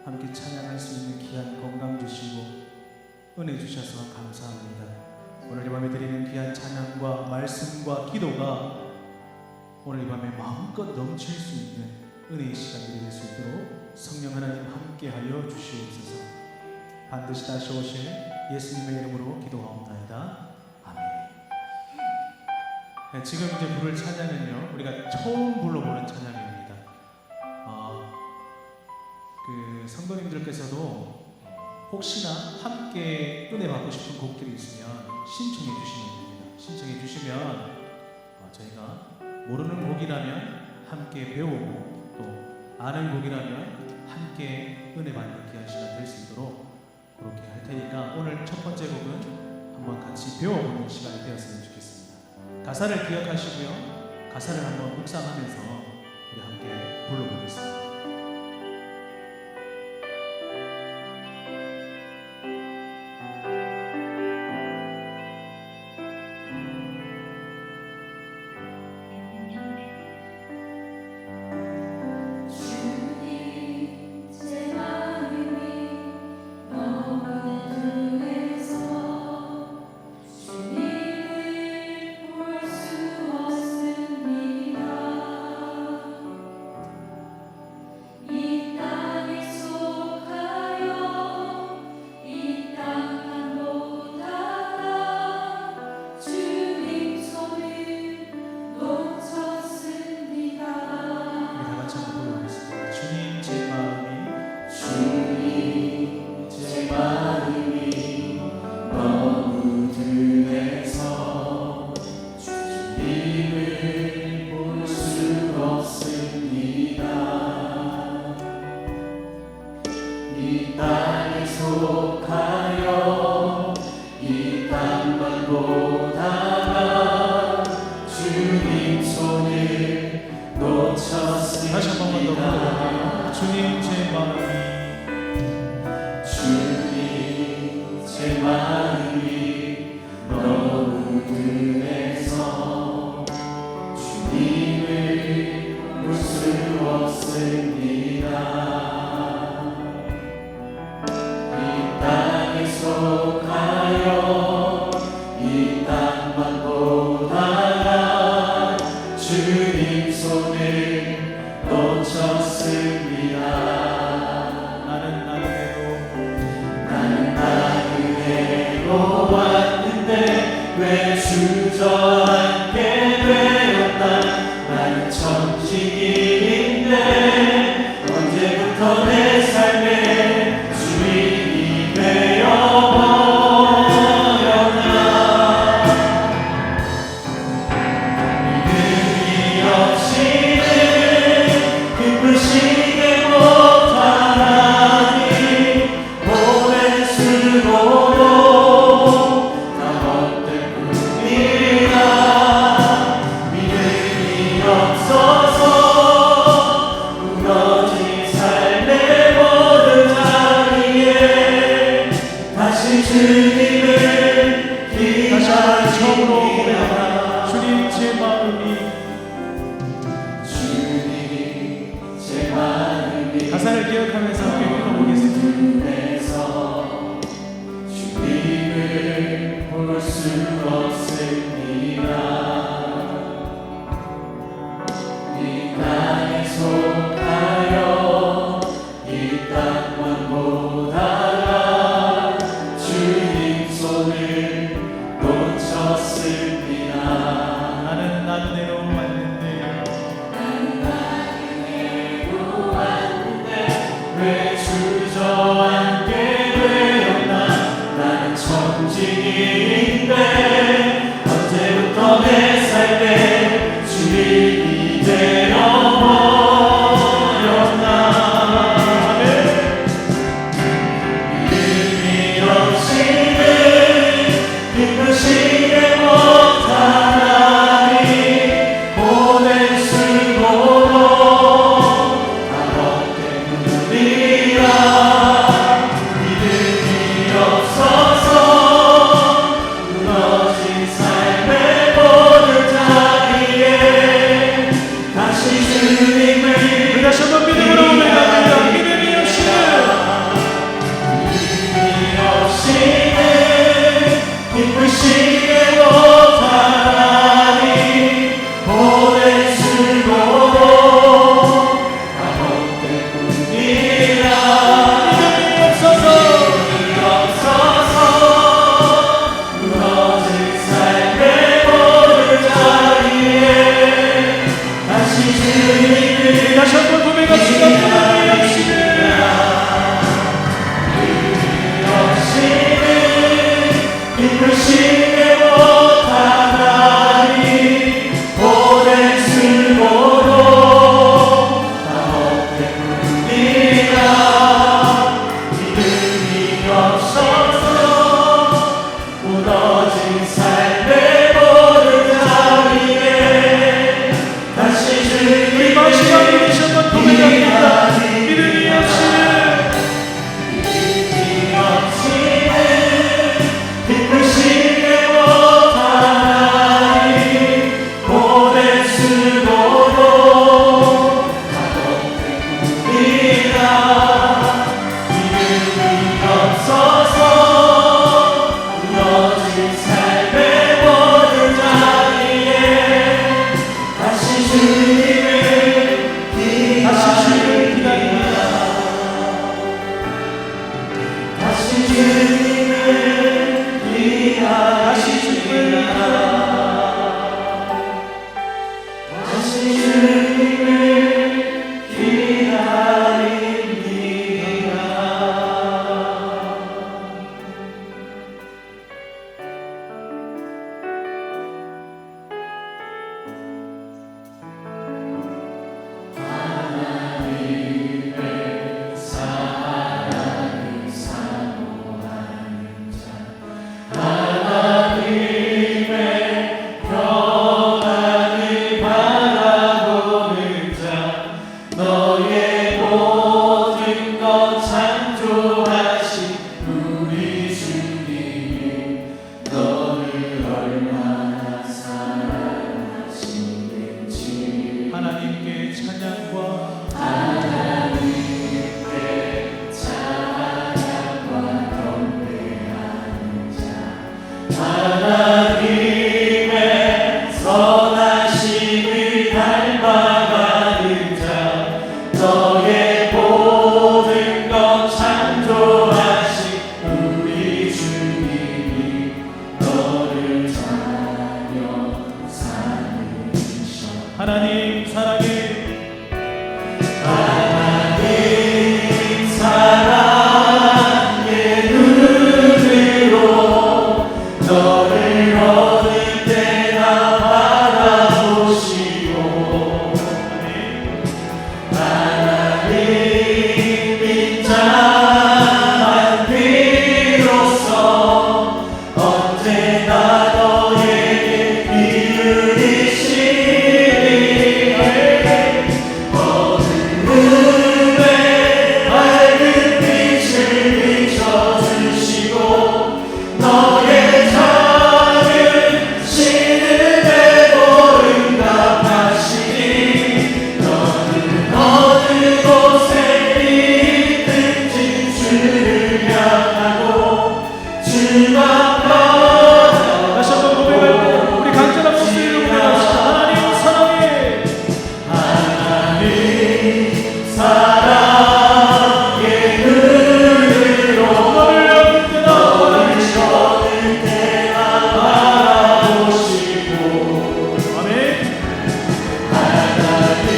함께 찬양할 수 있는 귀한 건강 주시고 은혜 주셔서 감사합니다. 오늘 이 밤에 드리는 귀한 찬양과 말씀과 기도가 오늘 이 밤에 마음껏 넘칠 수 있는 은혜의 시간이 될 수 있도록 성령 하나님 함께하여 주시옵소서. 반드시 다시 오실 예수님의 이름으로 기도하옵나이다. 아멘. 네, 지금 이제 부를 찬양은요, 우리가 처음 불러보는 찬양입니다. 성도님들께서도 혹시나 함께 은혜 받고 싶은 곡들이 있으면 신청해 주시면 됩니다. 신청해 주시면 저희가 모르는 곡이라면 함께 배우고 또 아는 곡이라면 함께 은혜 받는 귀한 시간 될 수 있도록 그렇게 할 테니까 오늘 첫 번째 곡은 한번 같이 배워보는 시간이 되었으면 좋겠습니다. 가사를 기억하시고요, 가사를 한번 묵상하면서 우리 함께 불러보겠습니다. 다시 한 번만 더 불러볼게요. 주님 제 마음이 너무 둔해서 주님을 볼 수 없습니다. 이 땅에 속하여 이 땅만 보다가 주님 손을 놓쳤습니다. 나는 나그네로 왔는데 왜 주저앉게 되었나. 나는 천직인데 언제부터 내 삶의 주인이 되어버렸나. 믿음이 없이는 기쁘시게 못하나니 오랜 수고로 다 헛된 뿐이라. 믿음이 없어서 무너진 삶의 모든 자리에 다시 주님을 기다립니다. 주님 제 마음이 가사를 기억하면서 함께 불러보겠습니다. 주님을 볼 수 없습니다. 이 땅에 속하여 이 땅만 보다가 주님 손을 놓쳤습니다. 나는 나그네로 왔는데 왜 주저앉게 되었나. 나는 천직인데 언제부터 내 삶의 주인이 되어버렸나. 믿음이 없이는 기쁘시게 못하나니 오랜 수고로 다 헛된 뿐이라. 믿음이 없어서 무너진 삶의 모든 기쁘시게 못하나니 오랜 수고로 다 얻게 불리라 믿음이 없어서 무너진 삶의 모든 자리에 다시 주님을 마지막에 계셨던 고백합니다. 믿음이 없이는 기쁘시게 못하나니 오랜 수고로 다 얻게 불리라 믿음이 없어서 무너진 삶의 모든 자리에 다시 주님을 기다립니다 다시 주님을 다시 주님을 다시 주님을 기다립니다. 하나님의 사랑을 사모하는 자 하나님의 평안을 바라보는 자 너의 모든 것 창조하신 우리 주님이 너를 얼마나 사랑하시는지 하나님께 찬양과 하나님께 찬양과 경배하는 자 하나님의 선하심을 닮아가는 자 너의 모든 것 창조하신 우리 주님이 너를 자녀 삼으셔 하나님 사랑에 하나님 사랑의 눈으로 너를 어느 때나 바라보시고 하나님 인자한 비로소 언제나 너에게 이르시리 어둠에 밝은 빛을 비춰주시고 너의 작은 신음에도 응답하시니 너는 어느 곳에 있든지 주를 향하고 주 앞에 다시 한번 고백할까요? 우리 간절한 목소리로 고백합시다. 하나님 사랑에 하나님 사랑의 눈으로 너를 어느 때나 너를 어느 때나 바라보시고 아멘. 하나님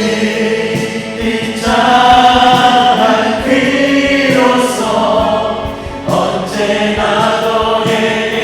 인자한 귀로서 언제나 너에게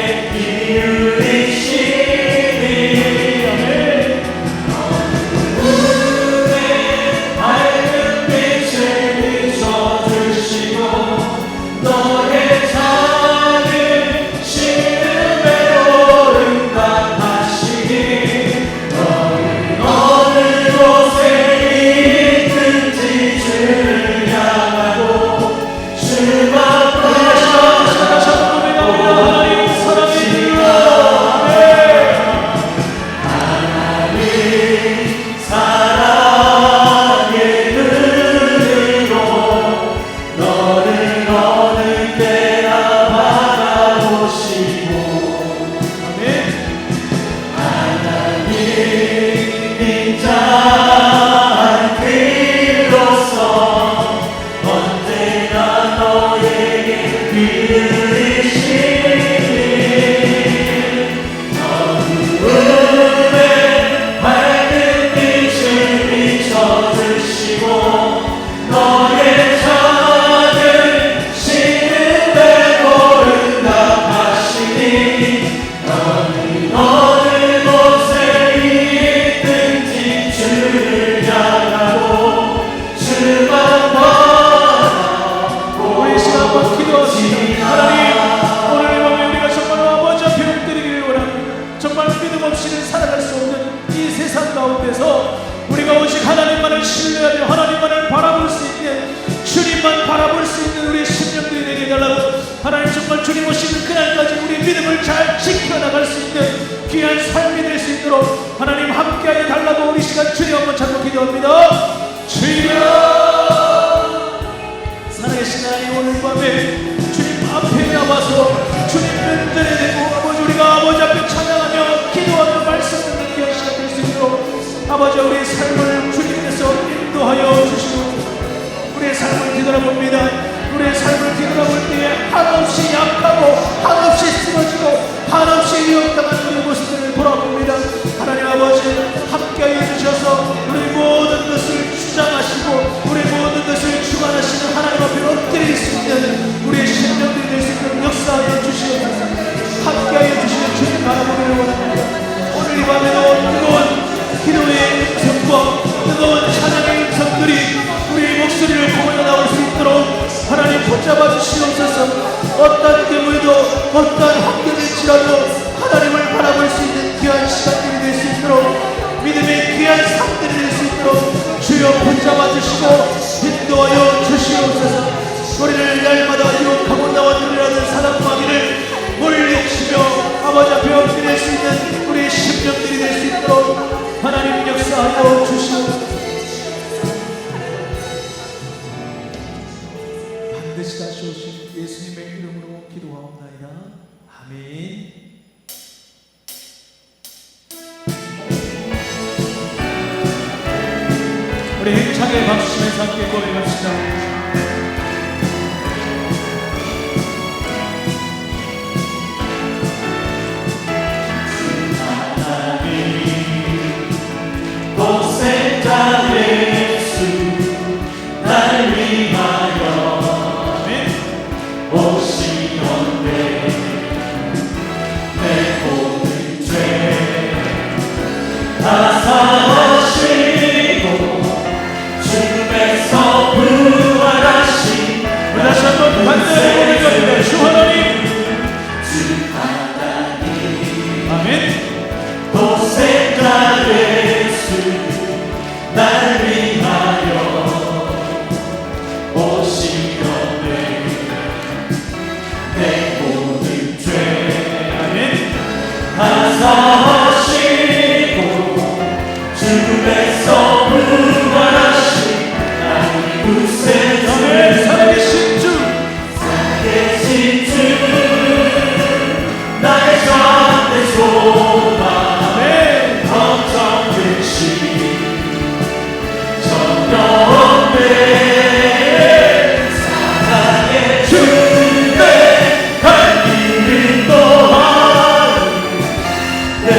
믿음을 잘 지켜나갈 수 있는 귀한 삶이 될 수 있도록 하나님 함께하여 달라고 우리 시간 주님 한번 찾고 기도합니다. 주여, 살아계신 하나님, 오늘 밤에 주님 앞에 나와서 주님 면전에 대고 아버지 우리가 아버지 앞에 찬양하며 기도하며 말씀 듣는 귀한 시간 될 수 있도록 아버지 우리의 삶을 주님께서 인도하여 주시고 우리의 삶을 뒤돌아봅니다. 우리의 삶을 뒤돌아볼 때에 한없이 약하고 한없이 쓰러지고 한없이 위협당한 우리의 모습들을 돌아봅니다. 하나님 아버지 함께하여 주셔서 우리 모든 것을 주장하시고 우리 모든 것을 주관하시는 하나님 앞에 엎드릴 수 있는 우리의 심령들이 될 수 있는 역사하여 주시옵소서. 함께하여 주시는 주님 바라보기를 원합니다. 오늘 이 밤에도 뜨거운 기도의 음성과 뜨거운 찬양의 음성들이 우리의 목소리를 공연해 나올 수 있도록 하나님 붙잡아 주시옵소서. 어떤 경우에도 어떤 환경일지라도 하나님을 바라볼 수 있는 귀한 시간들이 될 수 있도록 믿음의 귀한 삶들이 될 수 있도록 주여 붙잡아 주시고 인도하여 주시옵소서. 우리를 날마다 유혹하고 나와 들으라는 사랑 마귀를 물리치며 아버지 앞에 엎드릴 수 있는 우리의 심령들이 될 수 있도록 하나님 역사하여 주시옵소서. 반드시 다시 오신 예수님의 이름으로 기도하옵나이다. 아멘. 우리 힘차게 박수치면서 함께 고백합시다. 독생자 예수 날 위하여 오시던데 내 모든 죄 다 사하시고 죽음에서 부활하신 다시 한번 반대로 고백합니다. 주 하나님, 주 하나님 아멘. 독생자 예수 날 위하여 오시려네 내 모든 죄 아멘. 다 사하시고 죽음에서 부활하신 나의 구세주 아멘. 살아계신 주, 살아계신 주 나의 참된 소망 아멘. 걱정되시 사랑의 주내 갈 길을 또한 내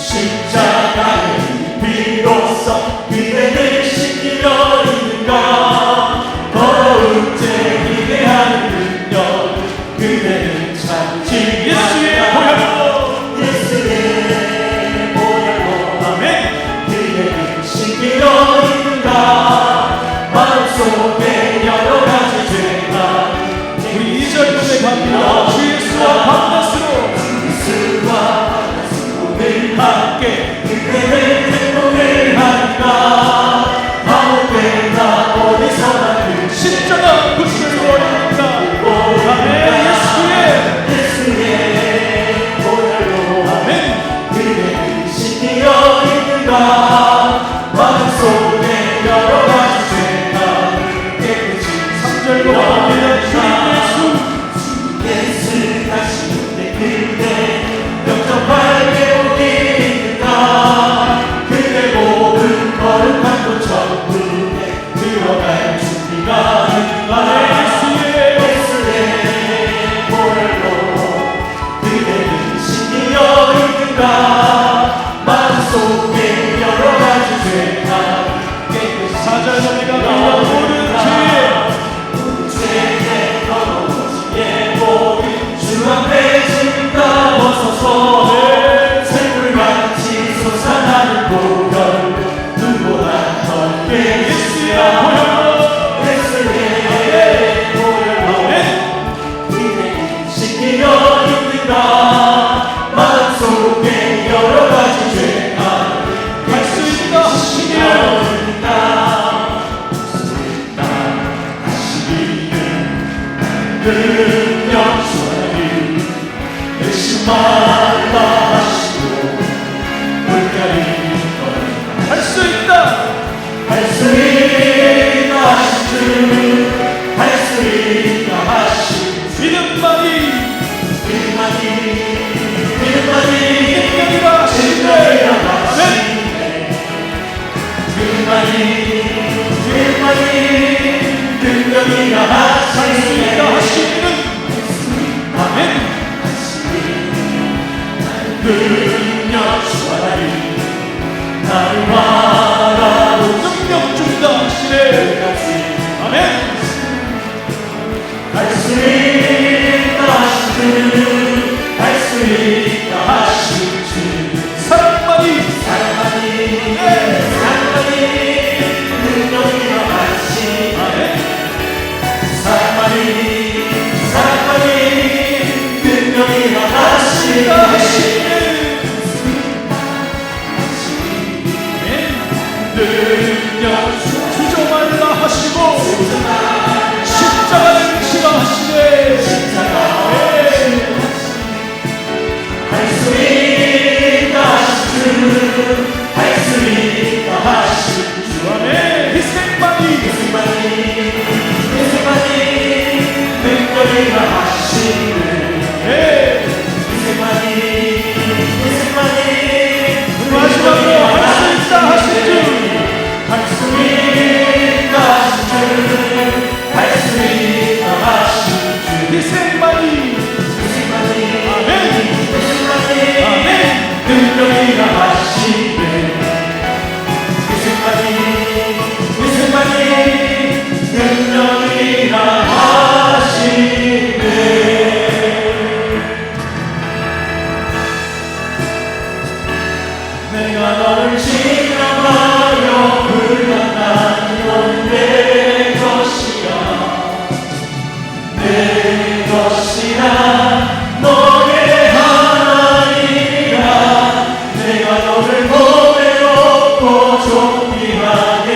십자가의 비로소 그대를 지키려 있는가 더러운 죄 기대하는 능력 그대는 참지 예수의 보혈로 예수의 보혈로 아멘. 그대를 지키려 있는가 마음속에 여러 가지 죄가 우리 2절 고백합니다. 주 예수와 밤낮으로 예수와 오늘 함께 그대의 행복을 하니까 아무 때나 어디서나 그 십자가 붙들고 있다. 아멘. 예수의 보혈로 아멘. 그대를 지키려 있는가 마음속에 여러 가지 죄가 깨끗이 3절 고백합니다. 주님 예수 다시 내 그대 영접할 계곡이 있는가 그대 모든 거룩한 곳 천국에 들어갈 준비가 있는가 예수의 보혈로 그대를 지키려 있는가 마음속에 여러 가지 죄가 깨끗이 4절 고백합니다. 모든 죄 주 앞에 짐다 벗어서 샘물같이 솟아나는 보혈 눈보다 넓게 예수의 보혈로 그대를 지키려 있는가 마음속에 여러 가지 죄가 할 수 있다 하시길 능력 주하니 의심 말라 하시고 물가리 할 수 있다. 할 수 있다 하신 주할 수 있다 하신 믿음만이 믿음만이 능력이라 하시네. 아멘. 믿음만이 능력이라 할 수 하시네 있다 하시기는 아멘. 능력 주하니 나를 바라보 능력 준다 하시네. 아멘. 할 수 있다 하신 할 수 있다 하신 주 사랑만이 사랑만이 능력이라 하신 아멘. 사랑만이 능력이라 하신 하시네. 능력 주저 말라 하시고 십자가를 치라 하시네. 할 수 있다 하신 할 수 있다 하신 주 아멘. 희생만이 예수만이 능력이라 하시는 네. 예수만이 마지막으로 할 수 있다 하신 주 할 수 있다 하신 할 수 있다 하신 희생만이 아멘. 아멘. 능력이라 하시네 예수만이 능력이라 하시네 내가 너를 지나가려 불렀다니 넌내 것이라 너의 하나님이라 내가 너를 보배롭고 존귀하게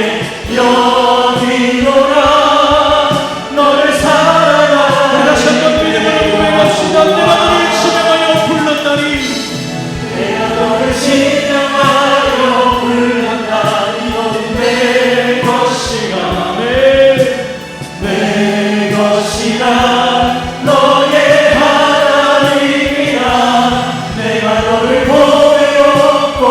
여기노라 너를 사랑하는 다시 한번 믿음으로 고백합시다. 내가 너를 지명하여 불렀나니 내가 너를 지명하여 불렀다니 넌 내 것이라 내 것이라 너의 하나님이라 내가 너를 보배롭고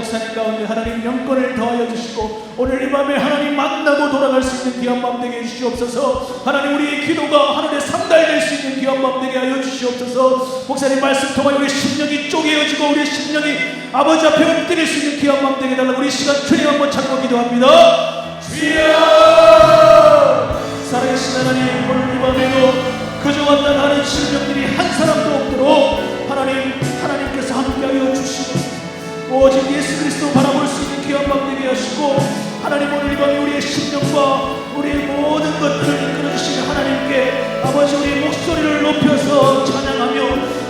목사님 가운데 하나님 영권을 더하여 주시고 오늘 이 밤에 하나님 만나고 돌아갈 수 있는 귀한 밤 되게 해주시옵소서. 하나님 우리의 기도가 하늘에 상달될 수 있는 귀한 밤 되게 하여 주시옵소서. 목사님 말씀 통하여 우리 심령이 쪼개어지고 우리 심령이 아버지 앞에 엎드릴 수 있는 귀한 밤 되게 해달라고 우리 시간 주님 한번 찾고 기도합니다. 주여 살아계신 하나님, 오늘 이 밤에도 그저 왔다 가는 심령들이 한 사람도 없도록 하나님께서 함께하여 주시고 오직 예수 그리스도 바라볼 수 있는 귀한 밤 되게 하시고 하나님 오늘 이 밤에 우리의 심령과 우리의 모든 것들을 이끌어주시는 하나님께 아버지 우리의 목소리를 높여서 찬양하며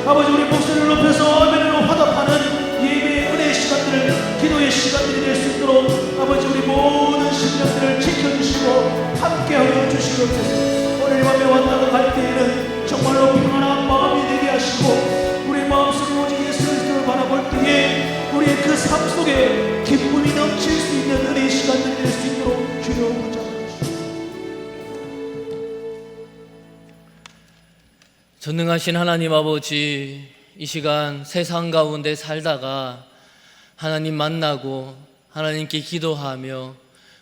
아버지 우리 목소리를 높여서 아멘으로 화답하는 예배의 은혜의 시간들을 기도의 시간들이 될 수 있도록 아버지 우리 모든 심령들을 지켜주시고 함께하여 주시옵소서. 오늘 이 밤에 왔다가 갈 때에는 정말로 평안한 마음이 되게 하시고 우리 마음속에 오직 예수 그리스도를 바라볼 때에 우리의 그 삶 속에 기쁨이 넘칠 수 있는 은혜의 시간들이 될 수 있도록 주여 붙잡아주시옵소서. 전능하신 하나님 아버지, 이 시간 세상 가운데 살다가 하나님 만나고 하나님께 기도하며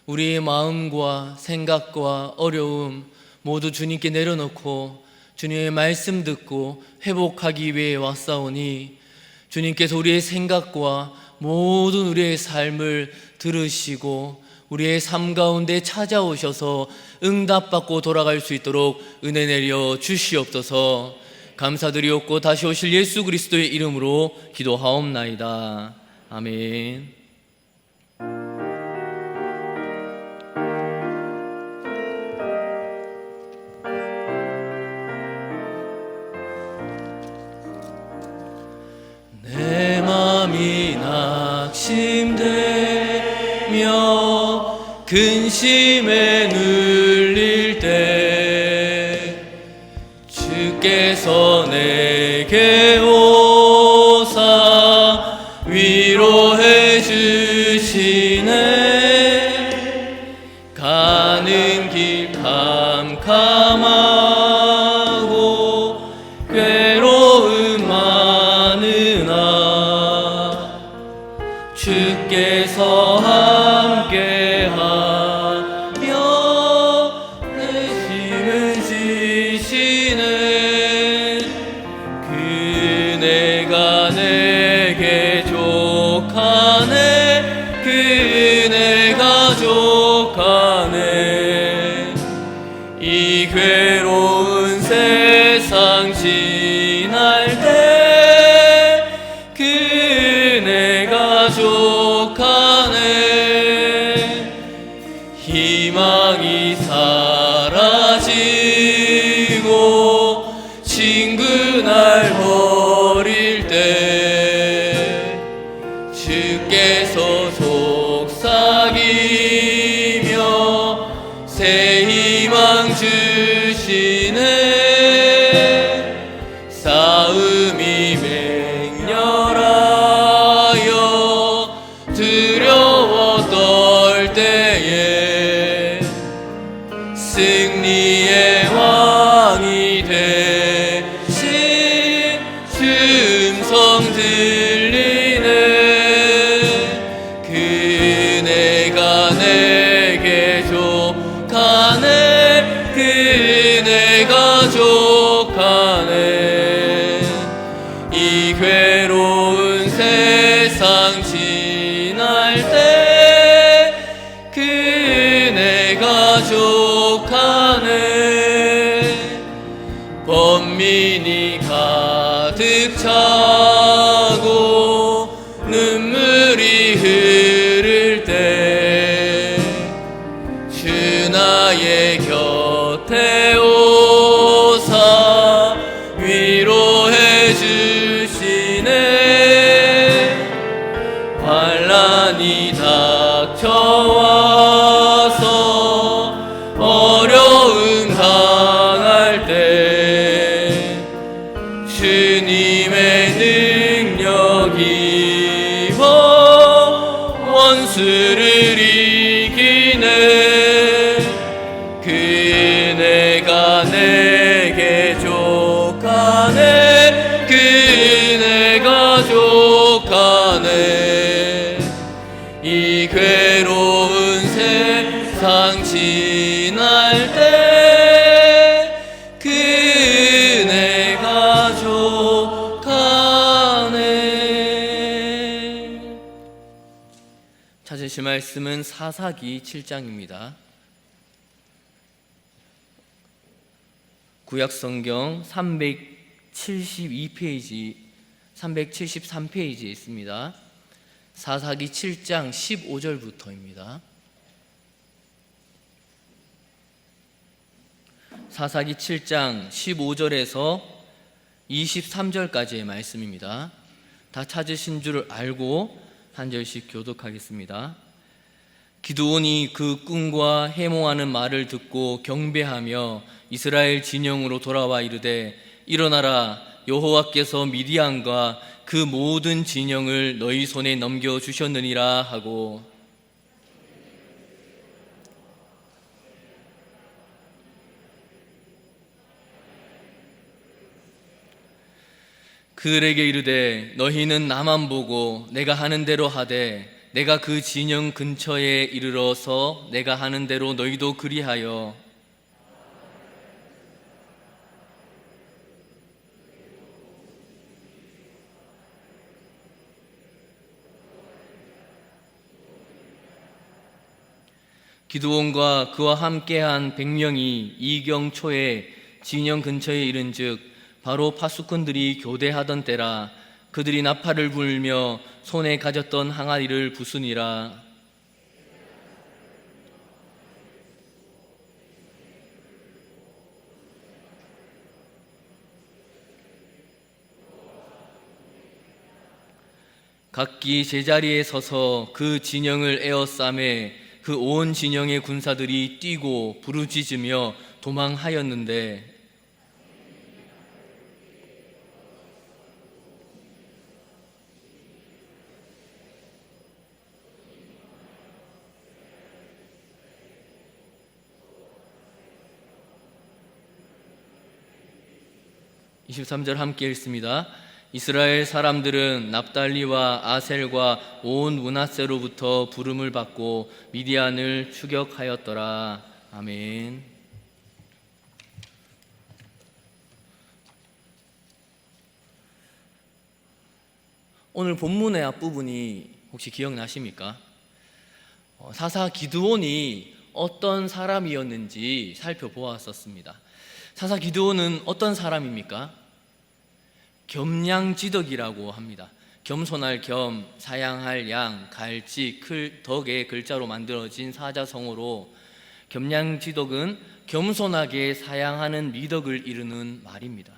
우리의 마음과 생각과 어려움 모두 주님께 내려놓고 주님의 말씀 듣고 회복하기 위해 왔사오니 주님께서 우리의 생각과 모든 우리의 삶을 들으시고 우리의 삶 가운데 찾아오셔서 응답받고 돌아갈 수 있도록 은혜 내려 주시옵소서. 감사드리옵고 다시 오실 예수 그리스도의 이름으로 기도하옵나이다. 아멘. 내 맘이 낙심되며 근심에 눌릴 때 주께서 내게 오사 위로해 주시네. 가는 길 캄캄하고 괴로움 많으나 주께서 함께하며 내 힘을 지시네. 그네가 내게 족하네. 그네가 족하네. 이 괴로운 세상 지날 때 그네가 족하네. 희망이 사라지고 친구 날 버릴 때 주께서 속삭이며 새 희망 주시네. 싸움이 맹렬하여 두려워 떨 때에 승리의 왕이 되신 주 음성 들리네. 그네가 내게 족하네. 그네가 족하네. 이 괴로운 세상 지날 때 그네가 족하네. 번민이 가득 차고 눈물이 흐를 때 주 나의 곁에 오사 위로해 주시네. 환난이 닥쳐와서 어려움 당할 때 주님의 능력 입어 원수를 이기네. 그네가 내게 족하네. 그네가 족하네. 하실 말씀은 사사기 7장입니다. 구약성경 372페이지, 373페이지에 있습니다. 사사기 7장 15절부터입니다. 사사기 7장 15절에서 23절까지의 말씀입니다. 다 찾으신 줄 알고 한 절씩 교독하겠습니다. 기드온이 그 꿈과 해몽하는 말을 듣고 경배하며 이스라엘 진영으로 돌아와 이르되 일어나라, 여호와께서 미디안과 그 모든 진영을 너희 손에 넘겨주셨느니라 하고, 그들에게 이르되 너희는 나만 보고 내가 하는 대로 하되 내가 그 진영 근처에 이르러서 내가 하는 대로 너희도 그리하여 기드온과 그와 함께한 100명이 이경초에 진영 근처에 이른즉 바로 파수꾼들이 교대하던 때라. 그들이 나팔을 불며 손에 가졌던 항아리를 부수니라. 각기 제자리에 서서 그 진영을 에워싸매 그 온 진영의 군사들이 뛰고 부르짖으며 도망하였는데, 23절 함께 읽습니다. 이스라엘 사람들은 납달리와 아셀과 온 므낫세로부터 부름을 받고 미디안을 추격하였더라. 아멘. 오늘 본문의 앞부분이 혹시 기억나십니까? 사사 기드온이 어떤 사람이었는지 살펴보았었습니다. 사사 기드온은 어떤 사람입니까? 겸양지덕이라고 합니다. 겸손할 겸, 사양할 양, 갈지, 덕의 글자로 만들어진 사자성어로 겸양지덕은 겸손하게 사양하는 미덕을 이루는 말입니다.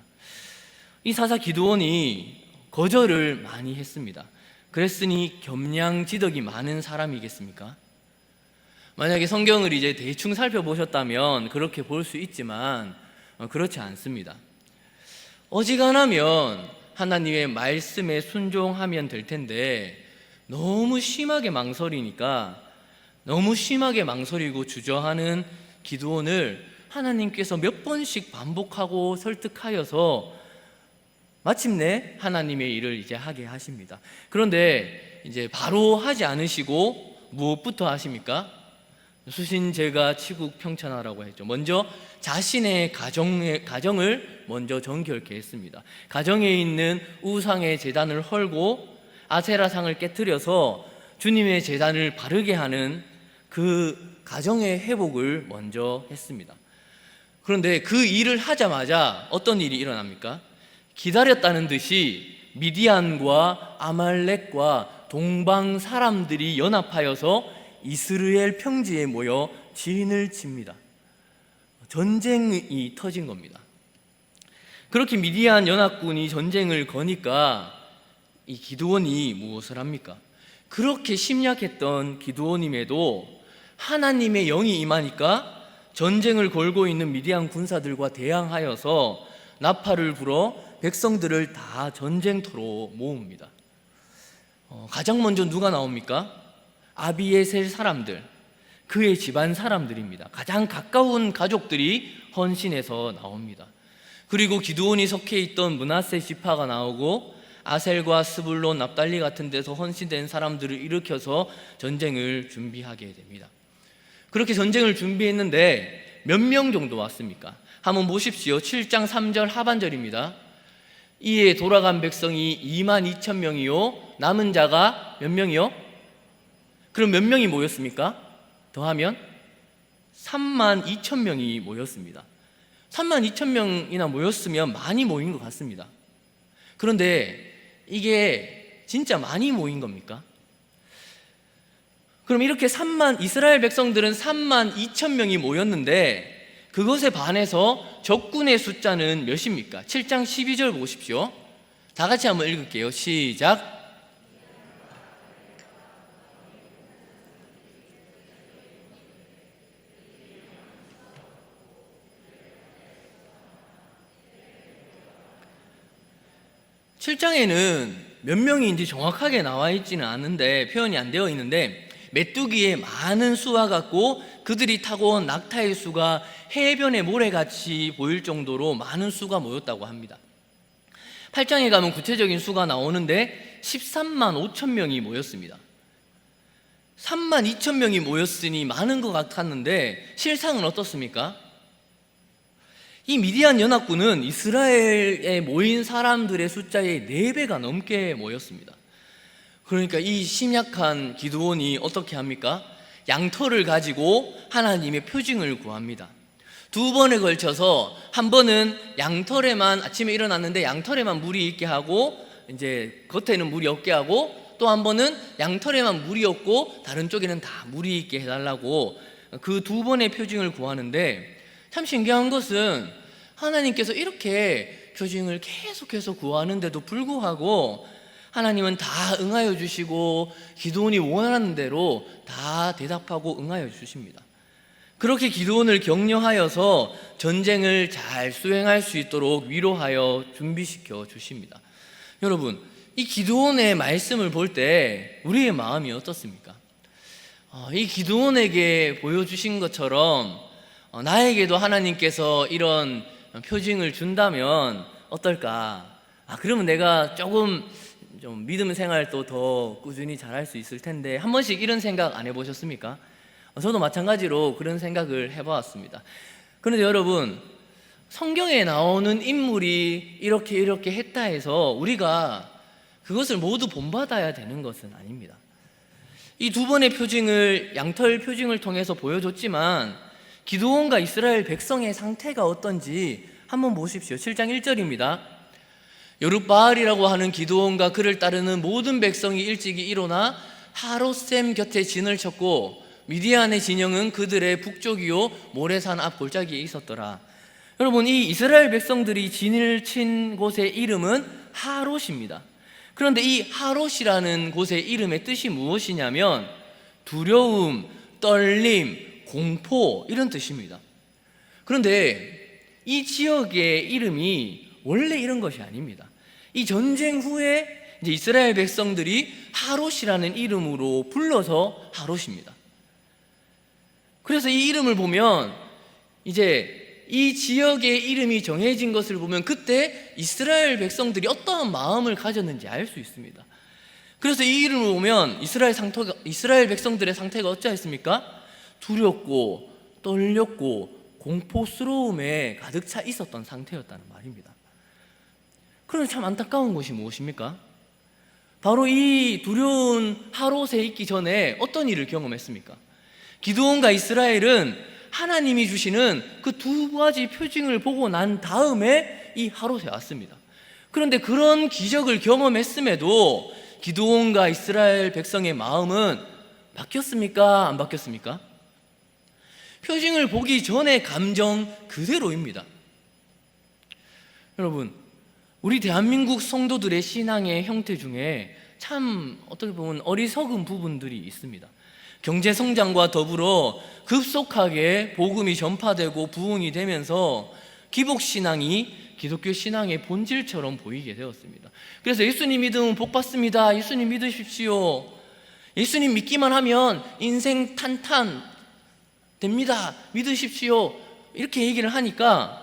이 사사 기드온이 거절을 많이 했습니다. 그랬으니 겸양지덕이 많은 사람이겠습니까? 만약에 성경을 이제 대충 살펴보셨다면 그렇게 볼 수 있지만 그렇지 않습니다. 어지간하면 하나님의 말씀에 순종하면 될 텐데 너무 심하게 망설이고 주저하는 기드온을 하나님께서 몇 번씩 반복하고 설득하여서 마침내 하나님의 일을 이제 하게 하십니다. 그런데 이제 바로 하지 않으시고 무엇부터 하십니까? 수신제가 치국평천하라고 했죠. 먼저 자신의 가정을 먼저 정결케 했습니다. 가정에 있는 우상의 제단을 헐고 아세라상을 깨뜨려서 주님의 제단을 바르게 하는 그 가정의 회복을 먼저 했습니다. 그런데 그 일을 하자마자 어떤 일이 일어납니까? 기다렸다는 듯이 미디안과 아말렉과 동방 사람들이 연합하여서 이스라엘 평지에 모여 진을 칩니다. 전쟁이 터진 겁니다. 그렇게 미디안 연합군이 전쟁을 거니까 이 기드온이 무엇을 합니까? 그렇게 심약했던 기드온임에도 하나님의 영이 임하니까 전쟁을 걸고 있는 미디안 군사들과 대항하여서 나팔을 불어 백성들을 다 전쟁터로 모읍니다. 가장 먼저 누가 나옵니까? 아비에셀 사람들, 그의 집안 사람들입니다. 가장 가까운 가족들이 헌신해서 나옵니다. 그리고 기드온이 속해 있던 므낫세 지파가 나오고 아셀과 스불론, 납달리 같은 데서 헌신된 사람들을 일으켜서 전쟁을 준비하게 됩니다. 그렇게 전쟁을 준비했는데 몇 명 정도 왔습니까? 한번 보십시오. 7장 3절 하반절입니다. 이에 돌아간 백성이 22,000명이요 남은 자가 몇 명이요? 그럼 몇 명이 모였습니까? 더하면 32,000명이 모였습니다. 32,000명이나 모였으면 많이 모인 것 같습니다. 그런데 이게 진짜 많이 모인 겁니까? 그럼 이렇게 이스라엘 백성들은 32,000명이 모였는데 그것에 반해서 적군의 숫자는 몇입니까? 7장 12절 보십시오. 다 같이 한번 읽을게요. 시작. (7장에는) 몇 명인지 정확하게 나와 있지는 않은데, 표현이 안 되어 있는데, 메뚜기의 많은 수와 같고 그들이 타고 온 낙타의 수가 해변의 모래같이 보일 정도로 많은 수가 모였다고 합니다. 8장에 가면 구체적인 수가 나오는데 13만 5천 명이 모였습니다. 3만 2천 명이 모였으니 많은 것 같았는데 실상은 어떻습니까? 이 미디안 연합군은 이스라엘에 모인 사람들의 숫자의 4배가 넘게 모였습니다. 그러니까 이 심약한 기드온이 어떻게 합니까? 양털을 가지고 하나님의 표징을 구합니다. 2번에 걸쳐서, 한 번은 양털에만, 아침에 일어났는데 양털에만 물이 있게 하고 이제 겉에는 물이 없게 하고, 또 한 번은 양털에만 물이 없고 다른 쪽에는 다 물이 있게 해달라고 그 2번의 표징을 구하는데, 참 신기한 것은 하나님께서 이렇게 표징을 계속해서 구하는데도 불구하고 하나님은 다 응하여 주시고 기드온이 원하는 대로 다 대답하고 응하여 주십니다. 그렇게 기드온을 격려하여서 전쟁을 잘 수행할 수 있도록 위로하여 준비시켜 주십니다. 여러분, 이 기드온의 말씀을 볼 때 우리의 마음이 어떻습니까? 이 기드온에게 보여주신 것처럼 나에게도 하나님께서 이런 표징을 준다면 어떨까? 그러면 내가 조금 좀 믿음 생활도 더 꾸준히 잘할 수 있을 텐데, 한 번씩 이런 생각 안 해보셨습니까? 저도 마찬가지로 그런 생각을 해보았습니다. 그런데 여러분, 성경에 나오는 인물이 이렇게 했다 해서 우리가 그것을 모두 본받아야 되는 것은 아닙니다. 이 2번의 표징을, 양털 표징을 통해서 보여줬지만 기드온과 이스라엘 백성의 상태가 어떤지 한번 보십시오. 7장 1절입니다. 여룻바알이라고 하는 기드온과 그를 따르는 모든 백성이 일찍이 일어나 하롯셈 곁에 진을 쳤고 미디안의 진영은 그들의 북쪽이요 모래산 앞 골짜기에 있었더라. 여러분, 이 이스라엘 백성들이 진을 친 곳의 이름은 하롯입니다. 그런데 이 하롯이라는 곳의 이름의 뜻이 무엇이냐면 두려움, 떨림, 공포, 이런 뜻입니다. 그런데 이 지역의 이름이 원래 이런 것이 아닙니다. 이 전쟁 후에 이제 이스라엘 백성들이 하롯이라는 이름으로 불러서 하롯입니다. 그래서 이 이름을 보면, 이제 이 지역의 이름이 정해진 것을 보면 그때 이스라엘 백성들이 어떠한 마음을 가졌는지 알 수 있습니다. 그래서 이 이름을 보면 이스라엘 백성들의 상태가 어찌했습니까? 두렵고 떨렸고 공포스러움에 가득 차 있었던 상태였다는 말입니다. 그런데 참 안타까운 것이 무엇입니까? 바로 이 두려운 하롯에 있기 전에 어떤 일을 경험했습니까? 기드온과 이스라엘은 하나님이 주시는 그 2가지 표징을 보고 난 다음에 이 하롯에 왔습니다. 그런데 그런 기적을 경험했음에도 기드온과 이스라엘 백성의 마음은 바뀌었습니까? 안 바뀌었습니까? 표징을 보기 전의 감정 그대로입니다. 여러분, 우리 대한민국 성도들의 신앙의 형태 중에 참 어떻게 보면 어리석은 부분들이 있습니다. 경제 성장과 더불어 급속하게 복음이 전파되고 부흥이 되면서 기복신앙이 기독교 신앙의 본질처럼 보이게 되었습니다. 그래서 예수님 믿으면 복 받습니다. 예수님 믿으십시오. 예수님 믿기만 하면 인생 탄탄 됩니다. 믿으십시오. 이렇게 얘기를 하니까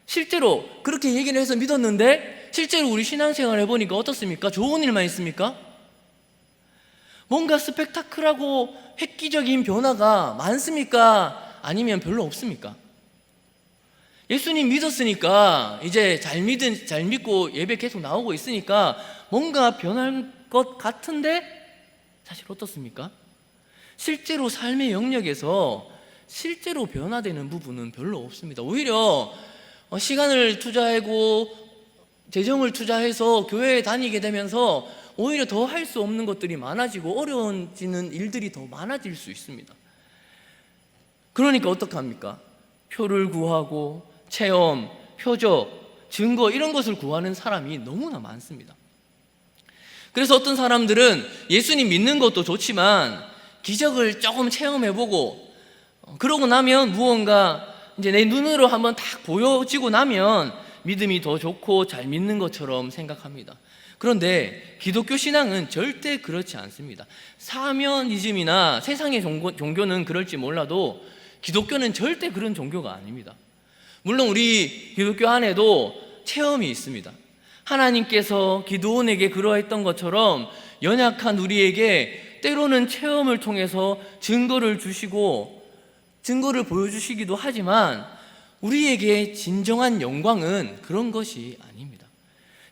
실제로 그렇게 얘기를 해서 믿었는데 실제로 우리 신앙생활 해보니까 어떻습니까? 좋은 일만 있습니까? 뭔가 스펙타클하고 획기적인 변화가 많습니까? 아니면 별로 없습니까? 예수님 믿었으니까 이제 잘 믿고 예배 계속 나오고 있으니까 뭔가 변할 것 같은데 사실 어떻습니까? 실제로 삶의 영역에서 실제로 변화되는 부분은 별로 없습니다. 오히려 시간을 투자하고 재정을 투자해서 교회에 다니게 되면서 오히려 더 할 수 없는 것들이 많아지고 어려워지는 일들이 더 많아질 수 있습니다. 그러니까 어떡합니까? 표를 구하고 체험, 표적, 증거 이런 것을 구하는 사람이 너무나 많습니다. 그래서 어떤 사람들은 예수님 믿는 것도 좋지만 기적을 조금 체험해보고 그러고 나면 무언가 이제 내 눈으로 한번 딱 보여지고 나면 믿음이 더 좋고 잘 믿는 것처럼 생각합니다. 그런데 기독교 신앙은 절대 그렇지 않습니다. 사면이즘이나 세상의 종교는 그럴지 몰라도 기독교는 절대 그런 종교가 아닙니다. 물론 우리 기독교 안에도 체험이 있습니다. 하나님께서 기드온에게 그러했던 것처럼 연약한 우리에게 때로는 체험을 통해서 증거를 주시고 증거를 보여주시기도 하지만 우리에게 진정한 영광은 그런 것이 아닙니다.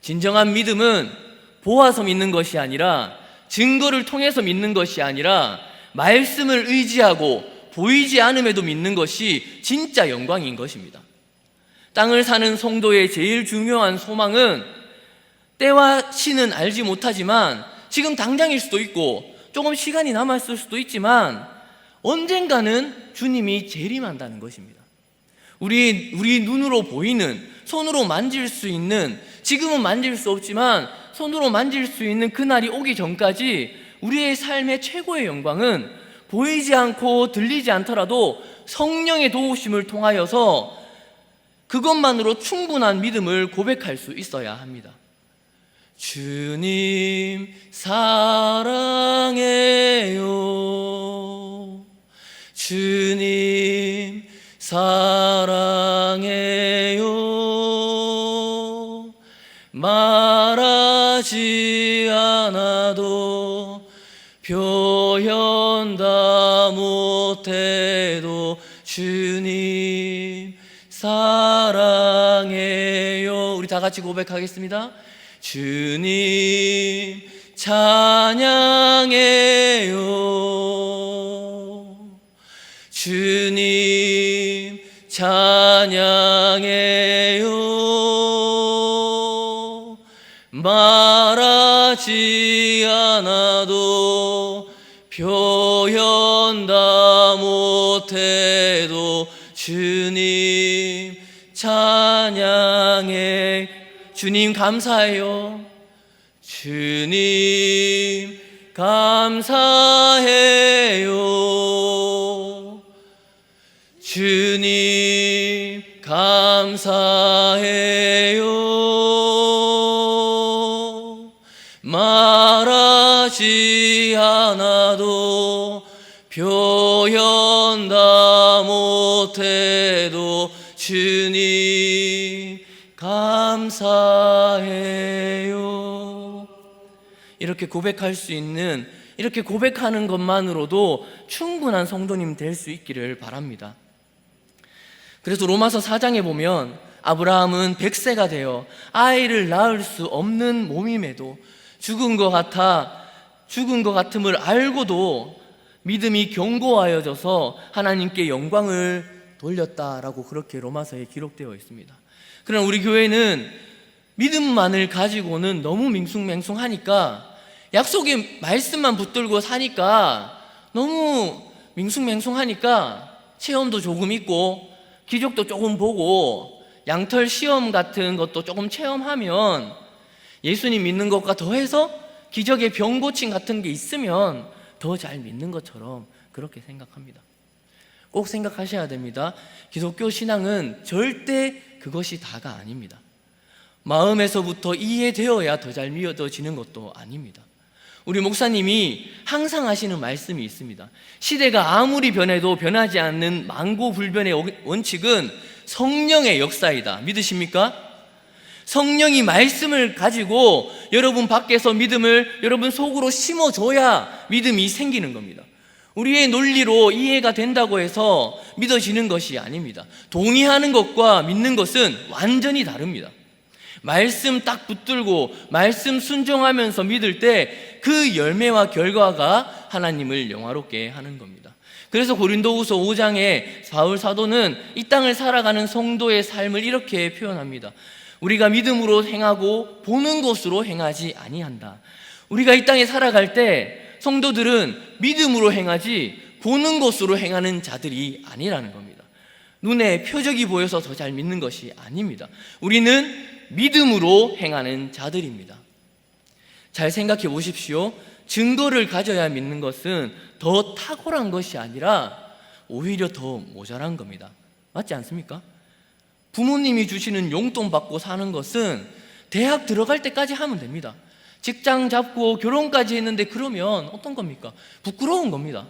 진정한 믿음은 보아서 믿는 것이 아니라 증거를 통해서 믿는 것이 아니라 말씀을 의지하고 보이지 않음에도 믿는 것이 진짜 영광인 것입니다. 땅을 사는 성도의 제일 중요한 소망은 때와 시는 알지 못하지만 지금 당장일 수도 있고 조금 시간이 남았을 수도 있지만 언젠가는 주님이 재림한다는 것입니다. 우리 눈으로 보이는, 손으로 만질 수 있는, 지금은 만질 수 없지만 손으로 만질 수 있는 그날이 오기 전까지 우리의 삶의 최고의 영광은 보이지 않고 들리지 않더라도 성령의 도우심을 통하여서 그것만으로 충분한 믿음을 고백할 수 있어야 합니다. 주님 사랑해요. 주님 사랑해요. 말하지 않아도 표현 다 못해도 주님 사랑해요. 우리 다 같이 고백하겠습니다. 주님 찬양해요. 주님 찬양해요. 말하지 않아도 표현 다 못해도 주님 찬양해. 주님 감사해요. 주님 감사해요. 주님 감사해요. 말하지 않아도 표현 다 못해도 주님 감사해요. 이렇게 고백할 수 있는, 이렇게 고백하는 것만으로도 충분한 성도님 될 수 있기를 바랍니다. 그래서 로마서 4장에 보면 아브라함은 100세가 되어 아이를 낳을 수 없는 몸임에도 죽은 것 같음을 알고도 믿음이 견고하여져서 하나님께 영광을 돌렸다라고 그렇게 로마서에 기록되어 있습니다. 그러나 우리 교회는 믿음만을 가지고는 너무 밍숭맹숭하니까, 약속의 말씀만 붙들고 사니까 너무 밍숭맹숭하니까 체험도 조금 있고 기적도 조금 보고 양털 시험 같은 것도 조금 체험하면 예수님 믿는 것과 더해서 기적의 병 고침 같은 게 있으면 더 잘 믿는 것처럼 그렇게 생각합니다. 꼭 생각하셔야 됩니다. 기독교 신앙은 절대 그것이 다가 아닙니다. 마음에서부터 이해되어야 더 잘 믿어지는 것도 아닙니다. 우리 목사님이 항상 하시는 말씀이 있습니다. 시대가 아무리 변해도 변하지 않는 만고불변의 원칙은 성령의 역사이다. 믿으십니까? 성령이 말씀을 가지고 여러분 밖에서 믿음을 여러분 속으로 심어줘야 믿음이 생기는 겁니다. 우리의 논리로 이해가 된다고 해서 믿어지는 것이 아닙니다. 동의하는 것과 믿는 것은 완전히 다릅니다. 말씀 딱 붙들고 말씀 순종하면서 믿을 때 그 열매와 결과가 하나님을 영화롭게 하는 겁니다. 그래서 고린도후서 5장에 바울 사도는 이 땅을 살아가는 성도의 삶을 이렇게 표현합니다. 우리가 믿음으로 행하고 보는 것으로 행하지 아니한다. 우리가 이 땅에 살아갈 때 성도들은 믿음으로 행하지 보는 것으로 행하는 자들이 아니라는 겁니다. 눈에 표적이 보여서 더 잘 믿는 것이 아닙니다. 우리는 믿음으로 행하는 자들입니다. 잘 생각해 보십시오. 증거를 가져야 믿는 것은 더 탁월한 것이 아니라 오히려 더 모자란 겁니다. 맞지 않습니까? 부모님이 주시는 용돈 받고 사는 것은 대학 들어갈 때까지 하면 됩니다. 직장 잡고 결혼까지 했는데 그러면 어떤 겁니까? 부끄러운 겁니다.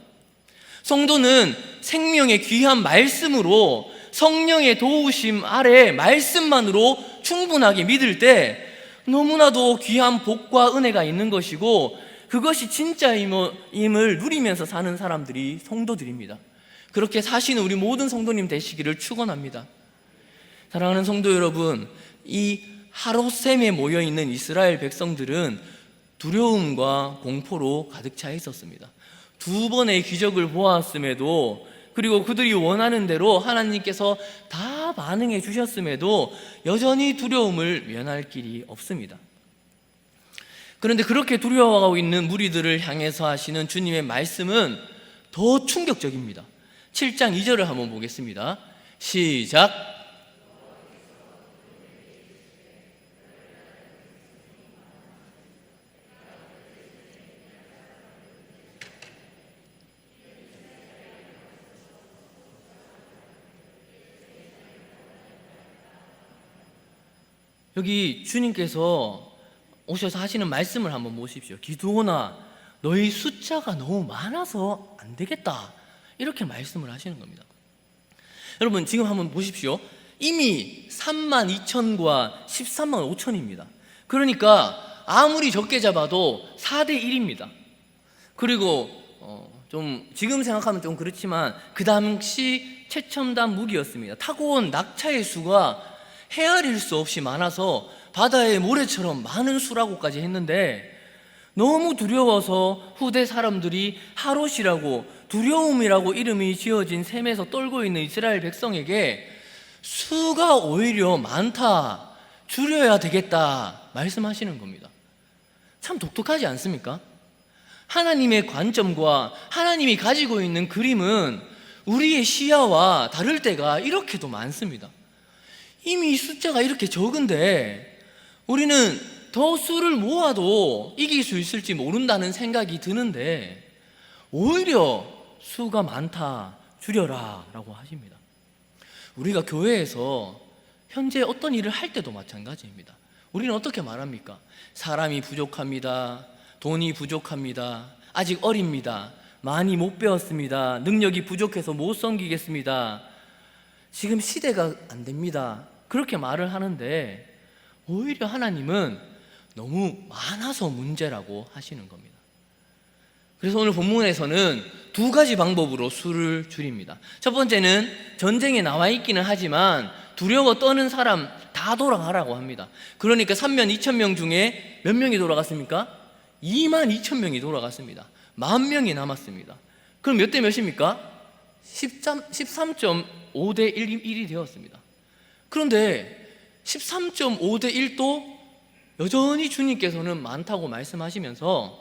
성도는 생명의 귀한 말씀으로 성령의 도우심 아래 말씀만으로 충분하게 믿을 때 너무나도 귀한 복과 은혜가 있는 것이고 그것이 진짜임을 누리면서 사는 사람들이 성도들입니다. 그렇게 사시는 우리 모든 성도님 되시기를 축원합니다. 사랑하는 성도 여러분, 이 하롯셈에 모여있는 이스라엘 백성들은 두려움과 공포로 가득 차 있었습니다. 2번의 기적을 보았음에도 그리고 그들이 원하는 대로 하나님께서 다 반응해 주셨음에도 여전히 두려움을 면할 길이 없습니다. 그런데 그렇게 두려워하고 있는 무리들을 향해서 하시는 주님의 말씀은 더 충격적입니다. 7장 2절을 한번 보겠습니다. 시작. 여기 주님께서 오셔서 하시는 말씀을 한번 보십시오. 기드온아, 너희 숫자가 너무 많아서 안 되겠다, 이렇게 말씀을 하시는 겁니다. 여러분 지금 한번 보십시오. 이미 32,000과 13만 5천입니다. 그러니까 아무리 적게 잡아도 4대 1입니다. 그리고 좀 지금 생각하면 좀 그렇지만 그 당시 최첨단 무기였습니다. 타고 온 낙차의 수가 헤아릴 수 없이 많아서 바다의 모래처럼 많은 수라고까지 했는데 너무 두려워서 후대 사람들이 하롯이라고 두려움이라고 이름이 지어진 샘에서 떨고 있는 이스라엘 백성에게 수가 오히려 많다, 줄여야 되겠다 말씀하시는 겁니다. 참 독특하지 않습니까? 하나님의 관점과 하나님이 가지고 있는 그림은 우리의 시야와 다를 때가 이렇게도 많습니다. 이미 숫자가 이렇게 적은데 우리는 더 수를 모아도 이길 수 있을지 모른다는 생각이 드는데 오히려 수가 많다, 줄여라 라고 하십니다. 우리가 교회에서 현재 어떤 일을 할 때도 마찬가지입니다. 우리는 어떻게 말합니까? 사람이 부족합니다, 돈이 부족합니다, 아직 어립니다, 많이 못 배웠습니다, 능력이 부족해서 못 섬기겠습니다, 지금 시대가 안 됩니다, 그렇게 말을 하는데 오히려 하나님은 너무 많아서 문제라고 하시는 겁니다. 그래서 오늘 본문에서는 2가지 방법으로 수를 줄입니다. 첫 번째는 전쟁에 나와 있기는 하지만 두려워 떠는 사람 다 돌아가라고 합니다. 그러니까 32,000명 중에 몇 명이 돌아갔습니까? 22,000명이 돌아갔습니다. 10,000명이 남았습니다. 그럼 몇 대 몇입니까? 13.5대 1이 되었습니다. 그런데 13.5대 1도 여전히 주님께서는 많다고 말씀하시면서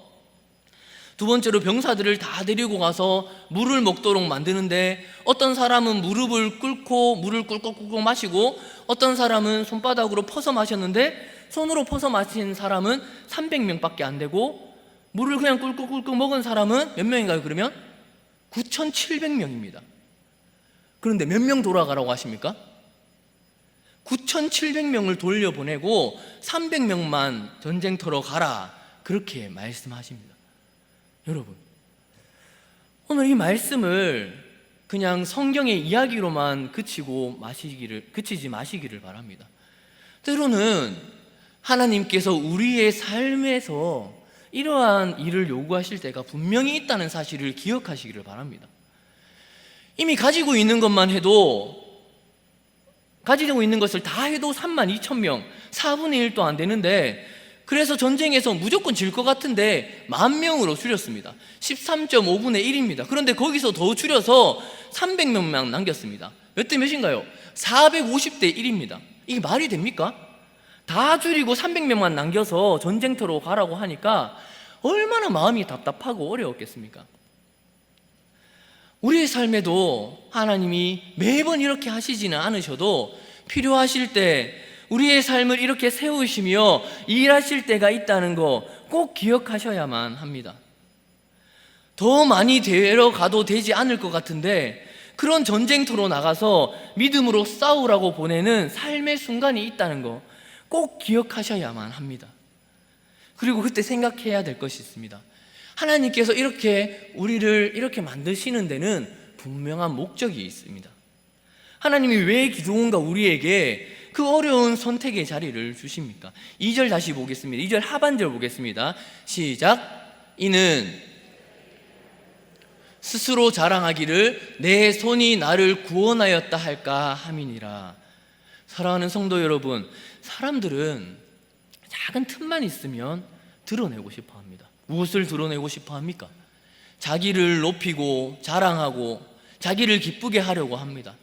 두 번째로 병사들을 다 데리고 가서 물을 먹도록 만드는데 어떤 사람은 무릎을 꿇고 물을 꿀꺽꿀꺽 마시고 어떤 사람은 손바닥으로 퍼서 마셨는데 손으로 퍼서 마신 사람은 300명밖에 안 되고 물을 그냥 꿀꺽꿀꺽 먹은 사람은 몇 명인가요? 그러면 9,700명입니다. 그런데 몇 명 돌아가라고 하십니까? 9,700명을 돌려보내고 300명만 전쟁터로 가라, 그렇게 말씀하십니다. 여러분, 오늘 이 말씀을 그냥 성경의 이야기로만 그치지 마시기를 바랍니다. 때로는 하나님께서 우리의 삶에서 이러한 일을 요구하실 때가 분명히 있다는 사실을 기억하시기를 바랍니다. 이미 가지고 있는 것만 해도 가지고 있는 것을 다 해도 32,000명, 4분의 1도 안 되는데, 그래서 전쟁에서 무조건 질 것 같은데 10,000명으로 줄였습니다. 13.5분의 1입니다. 그런데 거기서 더 줄여서 300명만 남겼습니다. 몇 대 몇인가요? 450대 1입니다. 이게 말이 됩니까? 다 줄이고 300명만 남겨서 전쟁터로 가라고 하니까 얼마나 마음이 답답하고 어려웠겠습니까? 우리의 삶에도 하나님이 매번 이렇게 하시지는 않으셔도 필요하실 때 우리의 삶을 이렇게 세우시며 일하실 때가 있다는 거 꼭 기억하셔야만 합니다. 더 많이 데려가도 되지 않을 것 같은데 그런 전쟁터로 나가서 믿음으로 싸우라고 보내는 삶의 순간이 있다는 거 꼭 기억하셔야만 합니다. 그리고 그때 생각해야 될 것이 있습니다. 하나님께서 이렇게 우리를 이렇게 만드시는 데는 분명한 목적이 있습니다. 하나님이 왜 기도원과 우리에게 그 어려운 선택의 자리를 주십니까? 2절 다시 보겠습니다. 2절 하반절 보겠습니다. 시작. 이는 스스로 자랑하기를 내 손이 나를 구원하였다 할까 함이니라. 사랑하는 성도 여러분, 사람들은 작은 틈만 있으면 드러내고 싶어 합니다. 무엇을 드러내고 싶어 합니까? 자기를 높이고 자랑하고 자기를 기쁘게 하려고 합니다.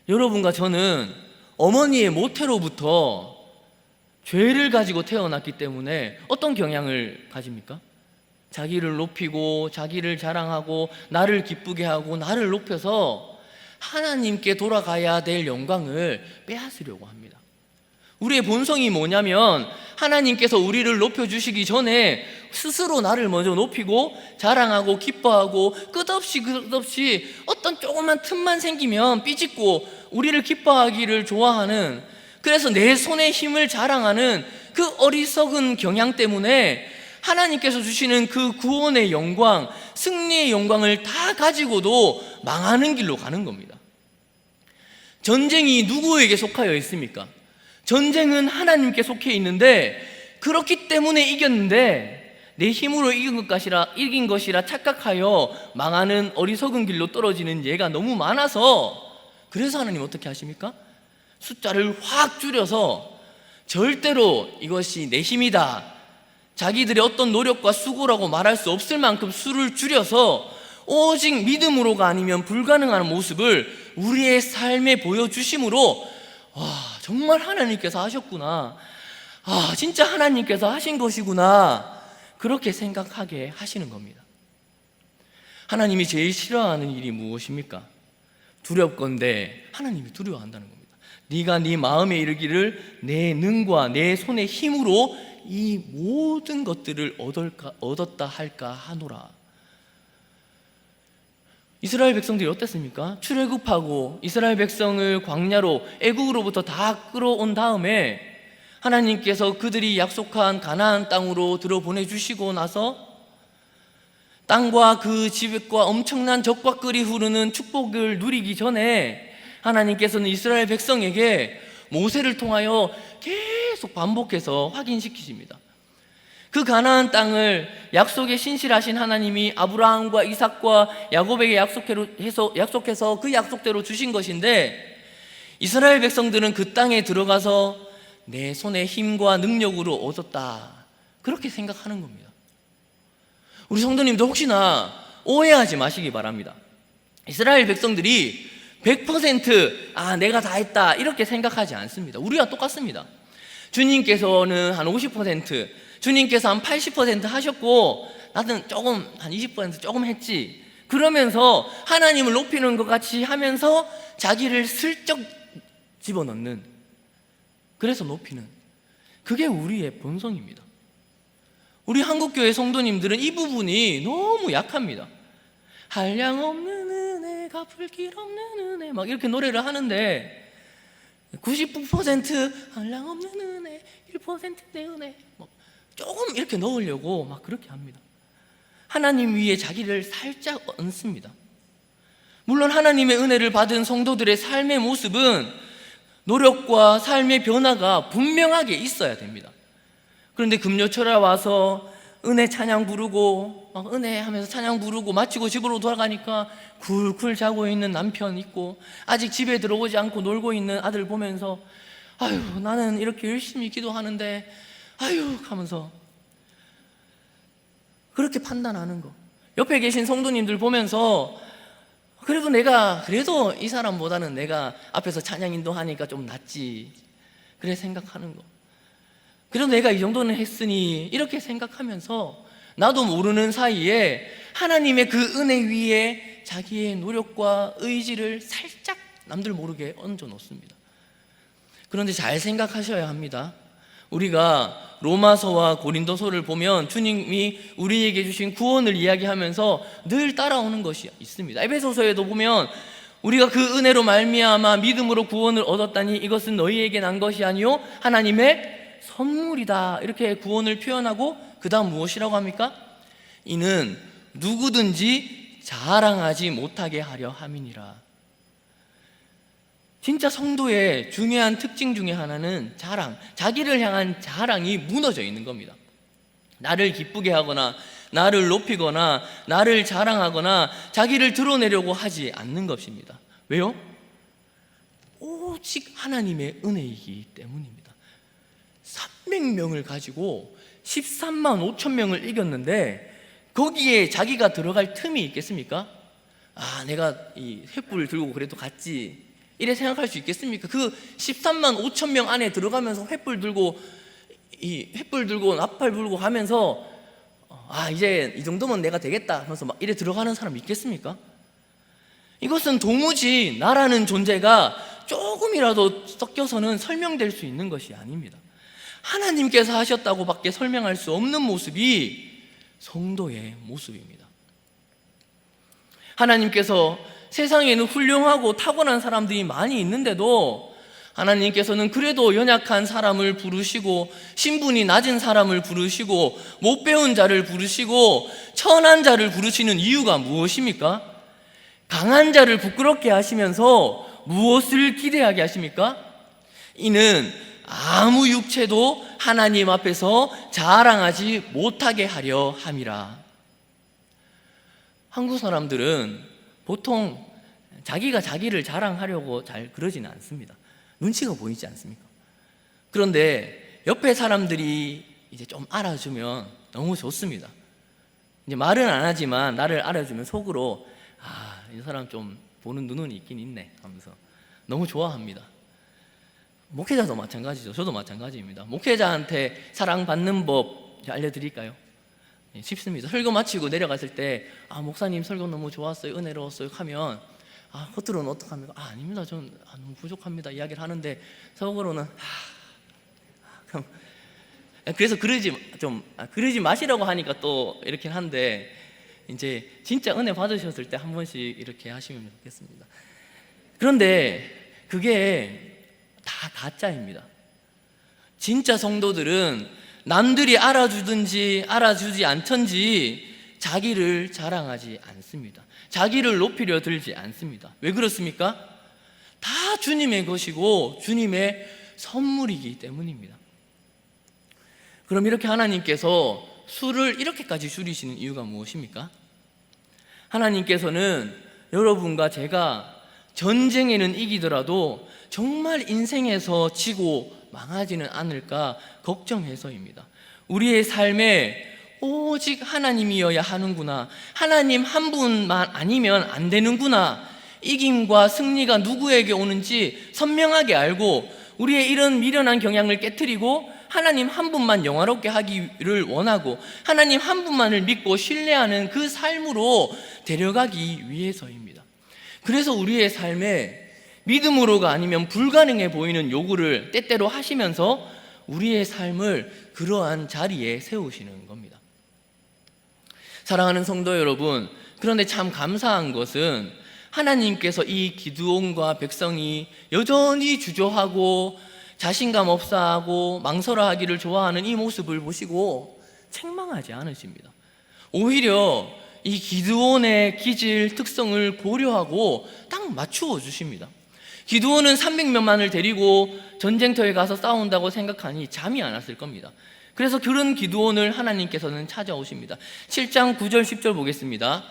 여러분과 저는 어머니의 모태로부터 죄를 가지고 태어났기 때문에 어떤 경향을 가집니까? 자기를 높이고 자기를 자랑하고 나를 기쁘게 하고 나를 높여서 하나님께 돌아가야 될 영광을 빼앗으려고 합니다. 우리의 본성이 뭐냐면 하나님께서 우리를 높여주시기 전에 스스로 나를 먼저 높이고 자랑하고 기뻐하고 끝없이 어떤 조그만 틈만 생기면 삐짓고 우리를 기뻐하기를 좋아하는, 그래서 내 손의 힘을 자랑하는 그 어리석은 경향 때문에 하나님께서 주시는 그 구원의 영광, 승리의 영광을 다 가지고도 망하는 길로 가는 겁니다. 전쟁이 누구에게 속하여 있습니까? 전쟁은 하나님께 속해 있는데 그렇기 때문에 이겼는데 내 힘으로 이긴 것이라 착각하여 망하는 어리석은 길로 떨어지는 예가 너무 많아서, 그래서 하나님 어떻게 하십니까? 숫자를 확 줄여서 절대로 이것이 내 힘이다, 자기들의 어떤 노력과 수고라고 말할 수 없을 만큼 수를 줄여서 오직 믿음으로가 아니면 불가능한 모습을 우리의 삶에 보여주심으로 정말 하나님께서 하셨구나, 진짜 하나님께서 하신 것이구나, 그렇게 생각하게 하시는 겁니다. 하나님이 제일 싫어하는 일이 무엇입니까? 두렵건대 하나님이 두려워한다는 겁니다. 네가 네 마음에 이르기를 내 능과 내 손의 힘으로 이 모든 것들을 얻었다 할까 하노라. 이스라엘 백성들이 어땠습니까? 출애굽하고 이스라엘 백성을 광야로 애국으로부터 다 끌어온 다음에 하나님께서 그들이 약속한 가나안 땅으로 들어보내주시고 나서 땅과 그 집과 엄청난 젖과 끓이 흐르는 축복을 누리기 전에 하나님께서는 이스라엘 백성에게 모세를 통하여 계속 반복해서 확인시키십니다. 그 가나안 땅을 약속에 신실하신 하나님이 아브라함과 이삭과 야곱에게 약속해서 그 약속대로 주신 것인데, 이스라엘 백성들은 그 땅에 들어가서 내 손의 힘과 능력으로 얻었다, 그렇게 생각하는 겁니다. 우리 성도님도 혹시나 오해하지 마시기 바랍니다. 이스라엘 백성들이 100% 내가 다 했다 이렇게 생각하지 않습니다. 우리와 똑같습니다. 주님께서는 한 50%, 주님께서 한 80% 하셨고 나는 조금 한 20% 조금 했지, 그러면서 하나님을 높이는 것 같이 하면서 자기를 슬쩍 집어넣는, 그래서 높이는, 그게 우리의 본성입니다. 우리 한국교회 성도님들은 이 부분이 너무 약합니다. 한량없는 은혜, 갚을 길 없는 은혜, 막 이렇게 노래를 하는데 99% 한량없는 은혜, 1% 내 은혜, 조금 이렇게 넣으려고 막 그렇게 합니다. 하나님 위에 자기를 살짝 얹습니다. 물론 하나님의 은혜를 받은 성도들의 삶의 모습은 노력과 삶의 변화가 분명하게 있어야 됩니다. 그런데 금요철에 와서 은혜 찬양 부르고 막 은혜 하면서 찬양 부르고 마치고 집으로 돌아가니까 굴굴 자고 있는 남편 있고 아직 집에 들어오지 않고 놀고 있는 아들 보면서 아유 나는 이렇게 열심히 기도하는데 아유 하면서 그렇게 판단하는 거. 옆에 계신 성도님들 보면서 그래도 이 사람보다는 내가 앞에서 찬양 인도하니까 좀 낫지 그래 생각하는 거. 그래도 내가 이 정도는 했으니 이렇게 생각하면서 나도 모르는 사이에 하나님의 그 은혜 위에 자기의 노력과 의지를 살짝 남들 모르게 얹어 놓습니다. 그런데 잘 생각하셔야 합니다. 우리가 로마서와 고린도서를 보면 주님이 우리에게 주신 구원을 이야기하면서 늘 따라오는 것이 있습니다. 에베소서에도 보면 우리가 그 은혜로 말미암아 믿음으로 구원을 얻었다니 이것은 너희에게 난 것이 아니요 하나님의 선물이다 이렇게 구원을 표현하고 그 다음 무엇이라고 합니까? 이는 누구든지 자랑하지 못하게 하려 함이니라. 진짜 성도의 중요한 특징 중에 하나는 자랑, 자기를 향한 자랑이 무너져 있는 겁니다. 나를 기쁘게 하거나 나를 높이거나 나를 자랑하거나 자기를 드러내려고 하지 않는 것입니다. 왜요? 오직 하나님의 은혜이기 때문입니다. 300명을 가지고 13만 5천 명을 이겼는데 거기에 자기가 들어갈 틈이 있겠습니까? 아 내가 이 횃불을 들고 그래도 갔지 이래 생각할 수 있겠습니까? 그 13만 5천 명 안에 들어가면서 횃불 들고 나팔 불고 하면서 아 이제 이 정도면 내가 되겠다 하면서 막 이래 들어가는 사람 있겠습니까? 이것은 도무지 나라는 존재가 조금이라도 섞여서는 설명될 수 있는 것이 아닙니다. 하나님께서 하셨다고 밖에 설명할 수 없는 모습이 성도의 모습입니다. 하나님께서 세상에는 훌륭하고 타고난 사람들이 많이 있는데도 하나님께서는 그래도 연약한 사람을 부르시고 신분이 낮은 사람을 부르시고 못 배운 자를 부르시고 천한 자를 부르시는 이유가 무엇입니까? 강한 자를 부끄럽게 하시면서 무엇을 기대하게 하십니까? 이는 아무 육체도 하나님 앞에서 자랑하지 못하게 하려 함이라. 한국 사람들은 보통 자기가 자기를 자랑하려고 잘 그러지는 않습니다. 눈치가 보이지 않습니까? 그런데 옆에 사람들이 이제 좀 알아주면 너무 좋습니다. 이제 말은 안 하지만 나를 알아주면 속으로 아, 이 사람 좀 보는 눈은 있긴 있네 하면서 너무 좋아합니다. 목회자도 마찬가지죠. 저도 마찬가지입니다. 목회자한테 사랑받는 법 알려드릴까요? 예, 쉽습니다. 설교 마치고 내려갔을 때 아 목사님 설교 너무 좋았어요, 은혜로웠어요 하면 아 겉으로는 어떡합니까? 아 아닙니다, 전 너무 부족합니다 이야기를 하는데 속으로는 그럼 그래서 그러지 마시라고 하니까 또 이렇게 한데 이제 진짜 은혜 받으셨을 때 한 번씩 이렇게 하시면 좋겠습니다. 그런데 그게 다 가짜입니다. 진짜 성도들은 남들이 알아주든지 알아주지 않든지 자기를 자랑하지 않습니다. 자기를 높이려 들지 않습니다. 왜 그렇습니까? 다 주님의 것이고 주님의 선물이기 때문입니다. 그럼 이렇게 하나님께서 수를 이렇게까지 줄이시는 이유가 무엇입니까? 하나님께서는 여러분과 제가 전쟁에는 이기더라도 정말 인생에서 지고 망하지는 않을까 걱정해서입니다. 우리의 삶에 오직 하나님이어야 하는구나, 하나님 한 분만 아니면 안 되는구나, 이김과 승리가 누구에게 오는지 선명하게 알고 우리의 이런 미련한 경향을 깨트리고 하나님 한 분만 영화롭게 하기를 원하고 하나님 한 분만을 믿고 신뢰하는 그 삶으로 데려가기 위해서입니다. 그래서 우리의 삶에 믿음으로가 아니면 불가능해 보이는 요구를 때때로 하시면서 우리의 삶을 그러한 자리에 세우시는 겁니다. 사랑하는 성도 여러분, 그런데 참 감사한 것은 하나님께서 이 기드온과 백성이 여전히 주저하고 자신감 없어하고 망설여하기를 좋아하는 이 모습을 보시고 책망하지 않으십니다. 오히려 이 기드온의 기질 특성을 고려하고 딱 맞추어 주십니다. 기드온은 300명만을 데리고 전쟁터에 가서 싸운다고 생각하니 잠이 안 왔을 겁니다. 그래서 그런 기드온을 하나님께서는 찾아오십니다. 7장 9절 10절 보겠습니다.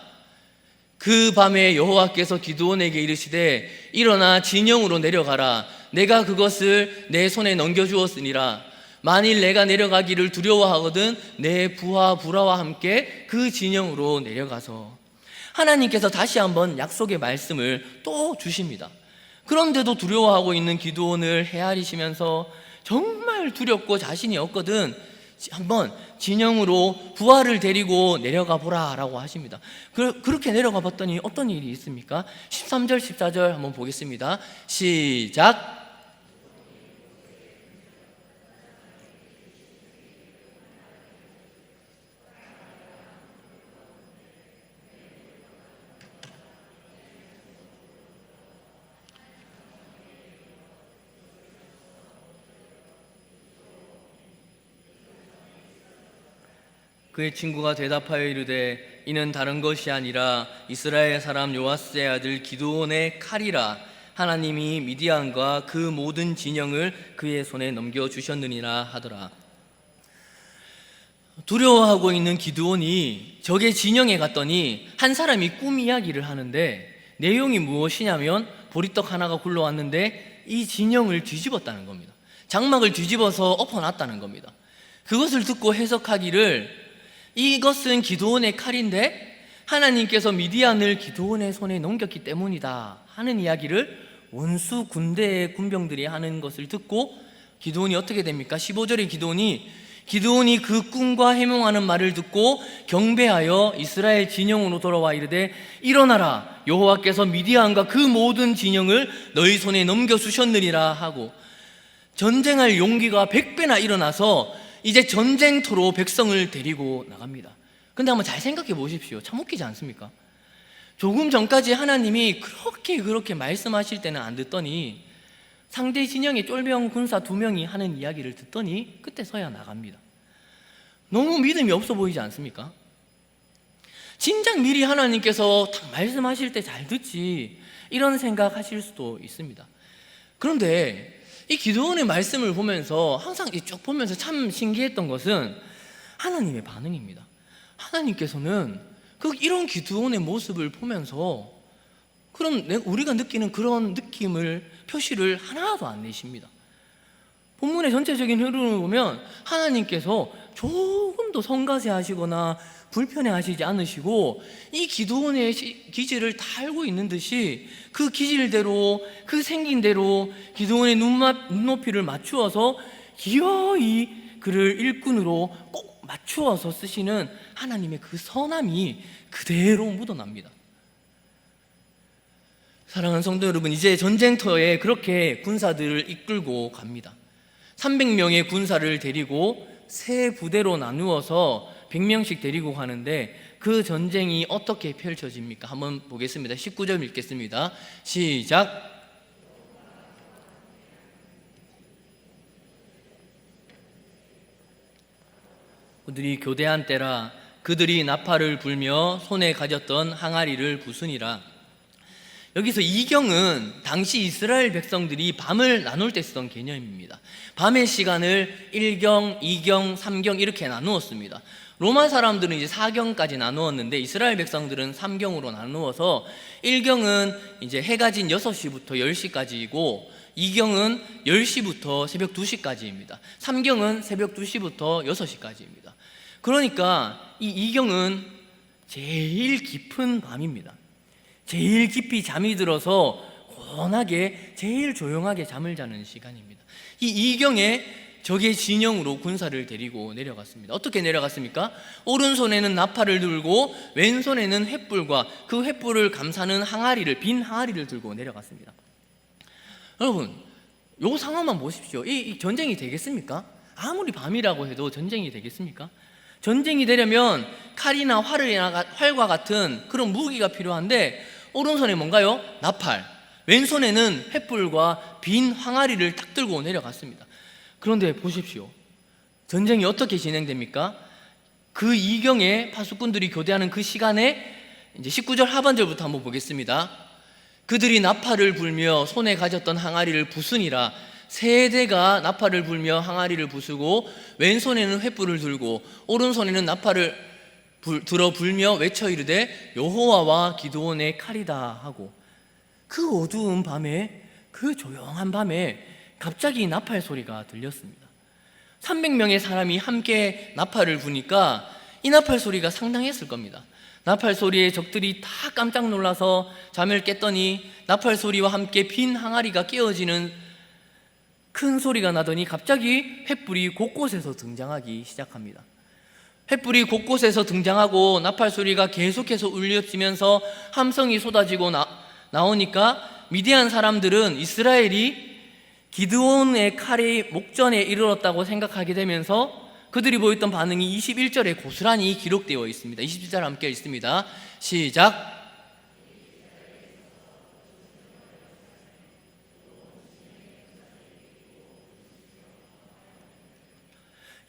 그 밤에 여호와께서 기드온에게 이르시되 일어나 진영으로 내려가라. 내가 그것을 내 손에 넘겨주었으니라. 만일 내가 내려가기를 두려워하거든 내 부하 부라와 함께 그 진영으로 내려가서. 하나님께서 다시 한번 약속의 말씀을 또 주십니다. 그런데도 두려워하고 있는 기드온을 헤아리시면서 정말 두렵고 자신이 없거든 한번 진영으로 부하를 데리고 내려가 보라 라고 하십니다. 그렇게 내려가 봤더니 어떤 일이 있습니까? 13절 14절 한번 보겠습니다. 시작. 그의 친구가 대답하여 이르되 이는 다른 것이 아니라 이스라엘 사람 요아스의 아들 기드온의 칼이라. 하나님이 미디안과 그 모든 진영을 그의 손에 넘겨주셨느니라 하더라. 두려워하고 있는 기드온이 적의 진영에 갔더니 한 사람이 꿈 이야기를 하는데 내용이 무엇이냐면 보리떡 하나가 굴러왔는데 이 진영을 뒤집었다는 겁니다. 장막을 뒤집어서 엎어놨다는 겁니다. 그것을 듣고 해석하기를 이것은 기드온의 칼인데 하나님께서 미디안을 기드온의 손에 넘겼기 때문이다 하는 이야기를 원수 군대의 군병들이 하는 것을 듣고 기드온이 어떻게 됩니까? 15절에 기드온이 그 꿈과 해몽하는 말을 듣고 경배하여 이스라엘 진영으로 돌아와 이르되 일어나라. 여호와께서 미디안과 그 모든 진영을 너희 손에 넘겨주셨느니라 하고 전쟁할 용기가 100배나 일어나서 이제 전쟁터로 백성을 데리고 나갑니다. 근데 한번 잘 생각해 보십시오. 참 웃기지 않습니까? 조금 전까지 하나님이 그렇게 말씀하실 때는 안 듣더니 상대 진영의 쫄병 군사 2명이 하는 이야기를 듣더니 그때서야 나갑니다. 너무 믿음이 없어 보이지 않습니까? 진작 미리 하나님께서 딱 말씀하실 때 잘 듣지 이런 생각하실 수도 있습니다. 그런데 이 기드온의 말씀을 보면서 항상 쭉 보면서 참 신기했던 것은 하나님의 반응입니다. 하나님께서는 이런 기드온의 모습을 보면서 그럼 우리가 느끼는 그런 느낌을 표시를 하나도 안 내십니다. 본문의 전체적인 흐름을 보면 하나님께서 조금도 성가세하시거나 불편해하시지 않으시고 이 기드온의 기질을 다 알고 있는 듯이 그 기질대로 그 생긴 대로 기드온의 눈높이를 맞추어서 기어이 그를 일꾼으로 꼭 맞추어서 쓰시는 하나님의 그 선함이 그대로 묻어납니다. 사랑하는 성도 여러분, 이제 전쟁터에 그렇게 군사들을 이끌고 갑니다. 300명의 군사를 데리고 세 부대로 나누어서 100명씩 데리고 가는데 그 전쟁이 어떻게 펼쳐집니까? 한번 보겠습니다. 19절 읽겠습니다. 시작. 그들이 교대한 때라. 그들이 나팔을 불며 손에 가졌던 항아리를 부수니라. 여기서 이경은 당시 이스라엘 백성들이 밤을 나눌 때 쓰던 개념입니다. 밤의 시간을 1경, 2경, 3경 이렇게 나누었습니다. 로마 사람들은 이제 4경까지 나누었는데 이스라엘 백성들은 3경으로 나누어서 1경은 이제 해가 진 6시부터 10시까지이고 2경은 10시부터 새벽 2시까지입니다. 3경은 새벽 2시부터 6시까지입니다. 그러니까 이 2경은 제일 깊은 밤입니다. 제일 깊이 잠이 들어서 고온하게 제일 조용하게 잠을 자는 시간입니다. 이 2경에 적의 진영으로 군사를 데리고 내려갔습니다. 어떻게 내려갔습니까? 오른손에는 나팔을 들고 왼손에는 횃불과 그 횃불을 감싸는 항아리를, 빈 항아리를 들고 내려갔습니다. 여러분, 이 상황만 보십시오. 이 전쟁이 되겠습니까? 아무리 밤이라고 해도 전쟁이 되겠습니까? 전쟁이 되려면 칼이나 활과 같은 그런 무기가 필요한데 오른손에 뭔가요? 나팔, 왼손에는 횃불과 빈 항아리를 딱 들고 내려갔습니다. 그런데 보십시오. 전쟁이 어떻게 진행됩니까? 그 이경에 파수꾼들이 교대하는 그 시간에 이제 19절 하반절부터 한번 보겠습니다. 그들이 나팔을 불며 손에 가졌던 항아리를 부수니라. 세대가 나팔을 불며 항아리를 부수고 왼손에는 횃불을 들고 오른손에는 나팔을 들어 불며 외쳐 이르되 여호와와 기드온의 칼이다 하고, 그 어두운 밤에, 그 조용한 밤에 갑자기 나팔 소리가 들렸습니다. 300명의 사람이 함께 나팔을 부니까 이 나팔 소리가 상당했을 겁니다. 나팔 소리에 적들이 다 깜짝 놀라서 잠을 깼더니 나팔 소리와 함께 빈 항아리가 깨어지는 큰 소리가 나더니 갑자기 횃불이 곳곳에서 등장하기 시작합니다. 횃불이 곳곳에서 등장하고 나팔 소리가 계속해서 울려지면서 함성이 쏟아지고 나오니까 미디안 사람들은 이스라엘이 기드온의 칼이 목전에 이르렀다고 생각하게 되면서 그들이 보였던 반응이 21절에 고스란히 기록되어 있습니다. 21절 함께 읽습니다. 시작.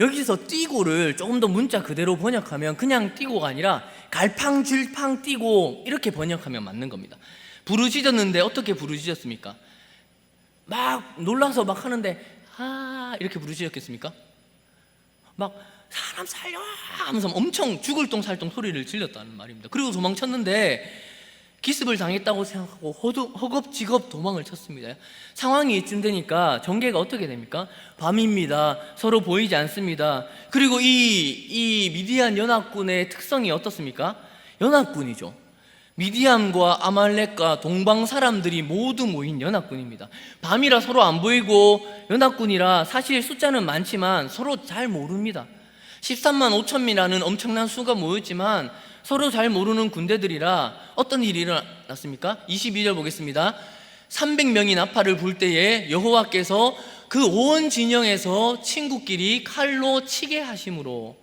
여기서 띠고를 조금 더 문자 그대로 번역하면 그냥 띠고가 아니라 갈팡질팡 띠고 이렇게 번역하면 맞는 겁니다. 부르짖었는데 어떻게 부르짖었습니까? 막 놀라서 막 하는데 이렇게 부르짖었겠습니까? 막 사람 살려 하면서 엄청 죽을 똥살똥 소리를 질렀다는 말입니다. 그리고 도망쳤는데 기습을 당했다고 생각하고 허겁지겁 도망을 쳤습니다. 상황이 이쯤 되니까 전개가 어떻게 됩니까? 밤입니다. 서로 보이지 않습니다. 그리고 이 미디안 연합군의 특성이 어떻습니까? 연합군이죠. 미디안과 아말렉과 동방 사람들이 모두 모인 연합군입니다. 밤이라 서로 안 보이고 연합군이라 사실 숫자는 많지만 서로 잘 모릅니다. 13만 5천이라는 엄청난 수가 모였지만 서로 잘 모르는 군대들이라 어떤 일이 일어났습니까? 22절 보겠습니다. 300명이 나팔을 불 때에 여호와께서 그 온 진영에서 친구끼리 칼로 치게 하심으로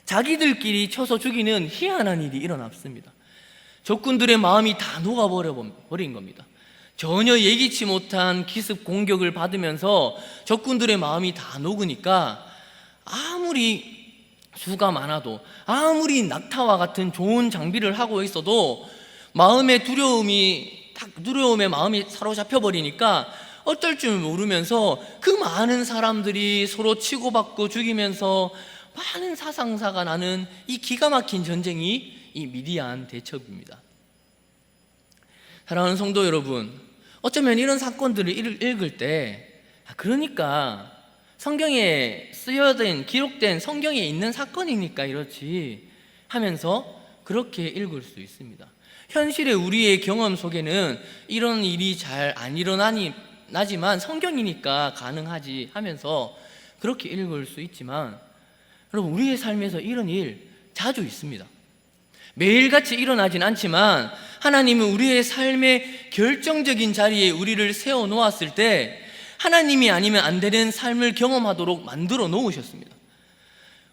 자기들끼리 쳐서 죽이는 희한한 일이 일어났습니다. 적군들의 마음이 다 녹아버린 겁니다. 전혀 예기치 못한 기습 공격을 받으면서 적군들의 마음이 다 녹으니까 아무리 수가 많아도, 아무리 낙타와 같은 좋은 장비를 하고 있어도 마음의 두려움에 마음이 사로잡혀 버리니까 어떨 줄 모르면서 그 많은 사람들이 서로 치고받고 죽이면서 많은 사상사가 나는 이 기가 막힌 전쟁이 이 미디안 대첩입니다. 사랑하는 성도 여러분, 어쩌면 이런 사건들을 읽을 때 그러니까 성경에 쓰여진, 기록된 성경에 있는 사건이니까 이렇지 하면서 그렇게 읽을 수 있습니다. 현실의 우리의 경험 속에는 이런 일이 잘 안 일어나지만 성경이니까 가능하지 하면서 그렇게 읽을 수 있지만, 여러분, 우리의 삶에서 이런 일 자주 있습니다. 매일같이 일어나진 않지만 하나님은 우리의 삶의 결정적인 자리에 우리를 세워놓았을 때 하나님이 아니면 안 되는 삶을 경험하도록 만들어 놓으셨습니다.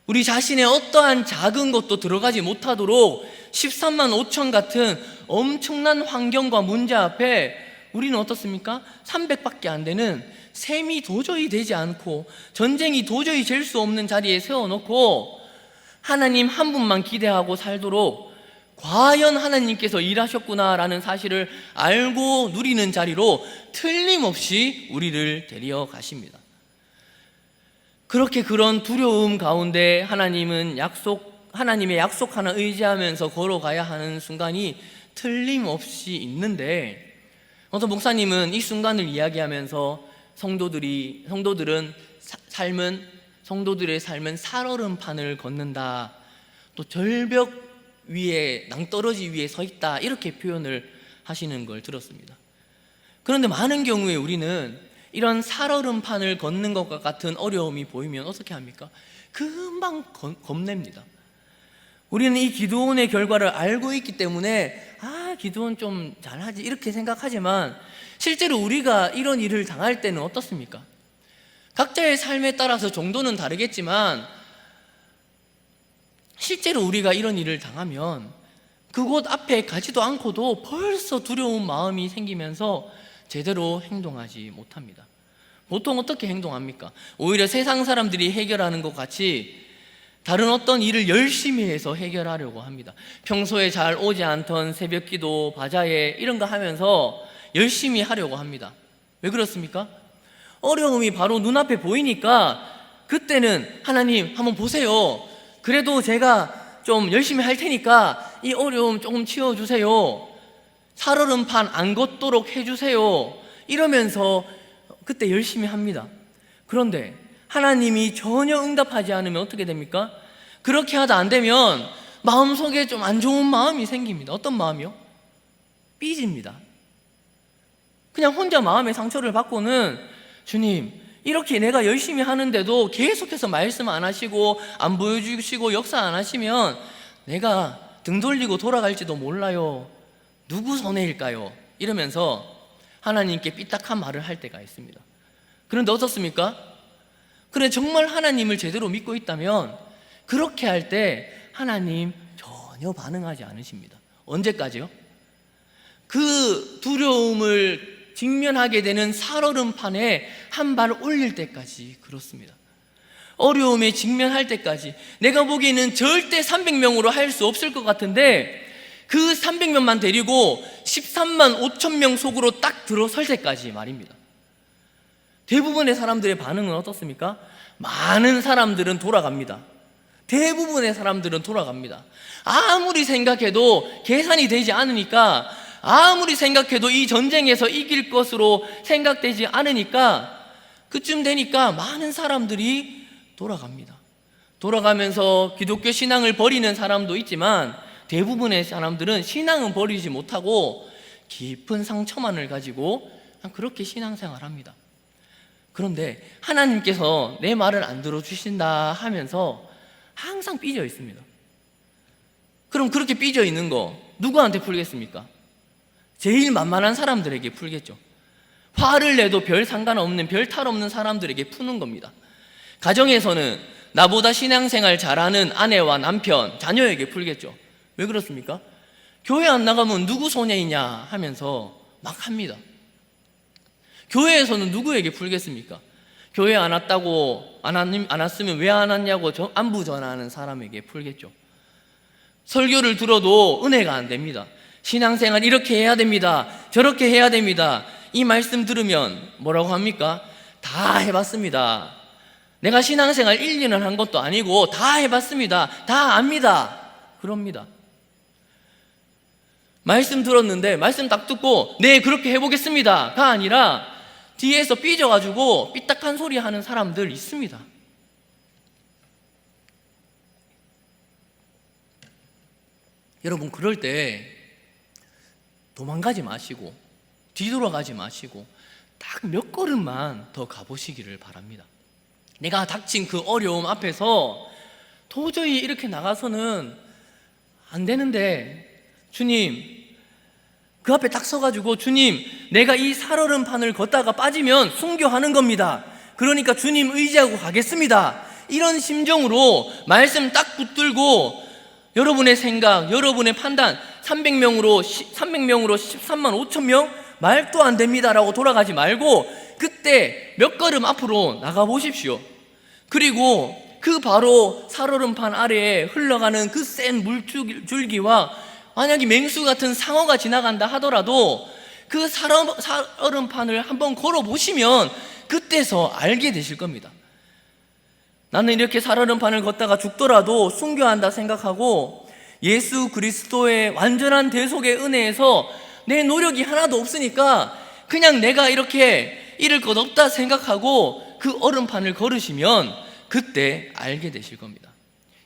우리 자신의 어떠한 작은 것도 들어가지 못하도록 13만 5천 같은 엄청난 환경과 문제 앞에 우리는 어떻습니까? 300밖에 안 되는 셈이 도저히 되지 않고 전쟁이 도저히 잴 수 없는 자리에 세워놓고 하나님 한 분만 기대하고 살도록 과연 하나님께서 일하셨구나라는 사실을 알고 누리는 자리로 틀림없이 우리를 데려 가십니다. 그렇게 그런 두려움 가운데 하나님의 약속 하나 의지하면서 걸어가야 하는 순간이 틀림없이 있는데, 어떤 목사님은 이 순간을 이야기하면서 성도들의 삶은 살얼음판을 걷는다, 또 절벽 위에, 낭떠러지 위에 서 있다, 이렇게 표현을 하시는 걸 들었습니다. 그런데 많은 경우에 우리는 이런 살얼음판을 걷는 것과 같은 어려움이 보이면 어떻게 합니까? 금방 겁냅니다. 우리는 이 기드온의 결과를 알고 있기 때문에 기드온 좀 잘하지 이렇게 생각하지만, 실제로 우리가 이런 일을 당할 때는 어떻습니까? 각자의 삶에 따라서 정도는 다르겠지만 실제로 우리가 이런 일을 당하면 그곳 앞에 가지도 않고도 벌써 두려운 마음이 생기면서 제대로 행동하지 못합니다. 보통 어떻게 행동합니까? 오히려 세상 사람들이 해결하는 것 같이 다른 어떤 일을 열심히 해서 해결하려고 합니다. 평소에 잘 오지 않던 새벽기도, 바자회 이런 거 하면서 열심히 하려고 합니다. 왜 그렇습니까? 어려움이 바로 눈앞에 보이니까 그때는 하나님 한번 보세요. 그래도 제가 좀 열심히 할 테니까 이 어려움 조금 치워주세요. 살얼음판 안 걷도록 해주세요. 이러면서 그때 열심히 합니다. 그런데 하나님이 전혀 응답하지 않으면 어떻게 됩니까? 그렇게 하다 안 되면 마음속에 좀 안 좋은 마음이 생깁니다. 어떤 마음이요? 삐집니다. 그냥 혼자 마음의 상처를 받고는 주님, 이렇게 내가 열심히 하는데도 계속해서 말씀 안 하시고 안 보여주시고 역사 안 하시면 내가 등 돌리고 돌아갈지도 몰라요. 누구 손해일까요? 이러면서 하나님께 삐딱한 말을 할 때가 있습니다. 그런데 어떻습니까? 그래, 정말 하나님을 제대로 믿고 있다면 그렇게 할 때 하나님 전혀 반응하지 않으십니다. 언제까지요? 그 두려움을 직면하게 되는 살얼음판에 한 발을 올릴 때까지 그렇습니다. 어려움에 직면할 때까지. 내가 보기에는 절대 300명으로 할 수 없을 것 같은데 그 300명만 데리고 13만 5천 명 속으로 딱 들어설 때까지 말입니다. 대부분의 사람들의 반응은 어떻습니까? 많은 사람들은 돌아갑니다. 대부분의 사람들은 돌아갑니다. 아무리 생각해도 계산이 되지 않으니까, 아무리 생각해도 이 전쟁에서 이길 것으로 생각되지 않으니까 그쯤 되니까 많은 사람들이 돌아갑니다. 돌아가면서 기독교 신앙을 버리는 사람도 있지만 대부분의 사람들은 신앙은 버리지 못하고 깊은 상처만을 가지고 그렇게 신앙생활합니다. 그런데 하나님께서 내 말을 안 들어주신다 하면서 항상 삐져 있습니다. 그럼 그렇게 삐져 있는 거 누구한테 풀겠습니까? 제일 만만한 사람들에게 풀겠죠. 화를 내도 별 상관없는, 별 탈 없는 사람들에게 푸는 겁니다. 가정에서는 나보다 신앙생활 잘하는 아내와 남편, 자녀에게 풀겠죠. 왜 그렇습니까? 교회 안 나가면 누구 손해이냐 하면서 막 합니다. 교회에서는 누구에게 풀겠습니까? 교회 안 왔다고 안 왔으면 왜 안 왔냐고 안부 전하는 사람에게 풀겠죠. 설교를 들어도 은혜가 안 됩니다. 신앙생활 이렇게 해야 됩니다. 저렇게 해야 됩니다. 이 말씀 들으면 뭐라고 합니까? 다 해봤습니다. 내가 신앙생활 1, 2년 한 것도 아니고 다 해봤습니다. 다 압니다. 그럽니다. 말씀 들었는데 말씀 딱 듣고 네 그렇게 해보겠습니다가 아니라 뒤에서 삐져가지고 삐딱한 소리 하는 사람들 있습니다. 여러분, 그럴 때 도망가지 마시고 뒤돌아가지 마시고 딱 몇 걸음만 더 가보시기를 바랍니다. 내가 닥친 그 어려움 앞에서 도저히 이렇게 나가서는 안 되는데 주님, 그 앞에 딱 서가지고 주님, 내가 이 살얼음판을 걷다가 빠지면 순교하는 겁니다. 그러니까 주님 의지하고 가겠습니다. 이런 심정으로 말씀 딱 붙들고 여러분의 생각, 여러분의 판단, 300명으로 13만 5천 명? 말도 안 됩니다라고 돌아가지 말고 그때 몇 걸음 앞으로 나가보십시오. 그리고 그 바로 살얼음판 아래에 흘러가는 그 센 물줄기와 만약에 맹수 같은 상어가 지나간다 하더라도 그 살얼음판을 한번 걸어보시면 그때서 알게 되실 겁니다. 나는 이렇게 살얼음판을 걷다가 죽더라도 순교한다 생각하고 예수 그리스도의 완전한 대속의 은혜에서 내 노력이 하나도 없으니까 그냥 내가 이렇게 잃을 것 없다 생각하고 그 얼음판을 걸으시면 그때 알게 되실 겁니다.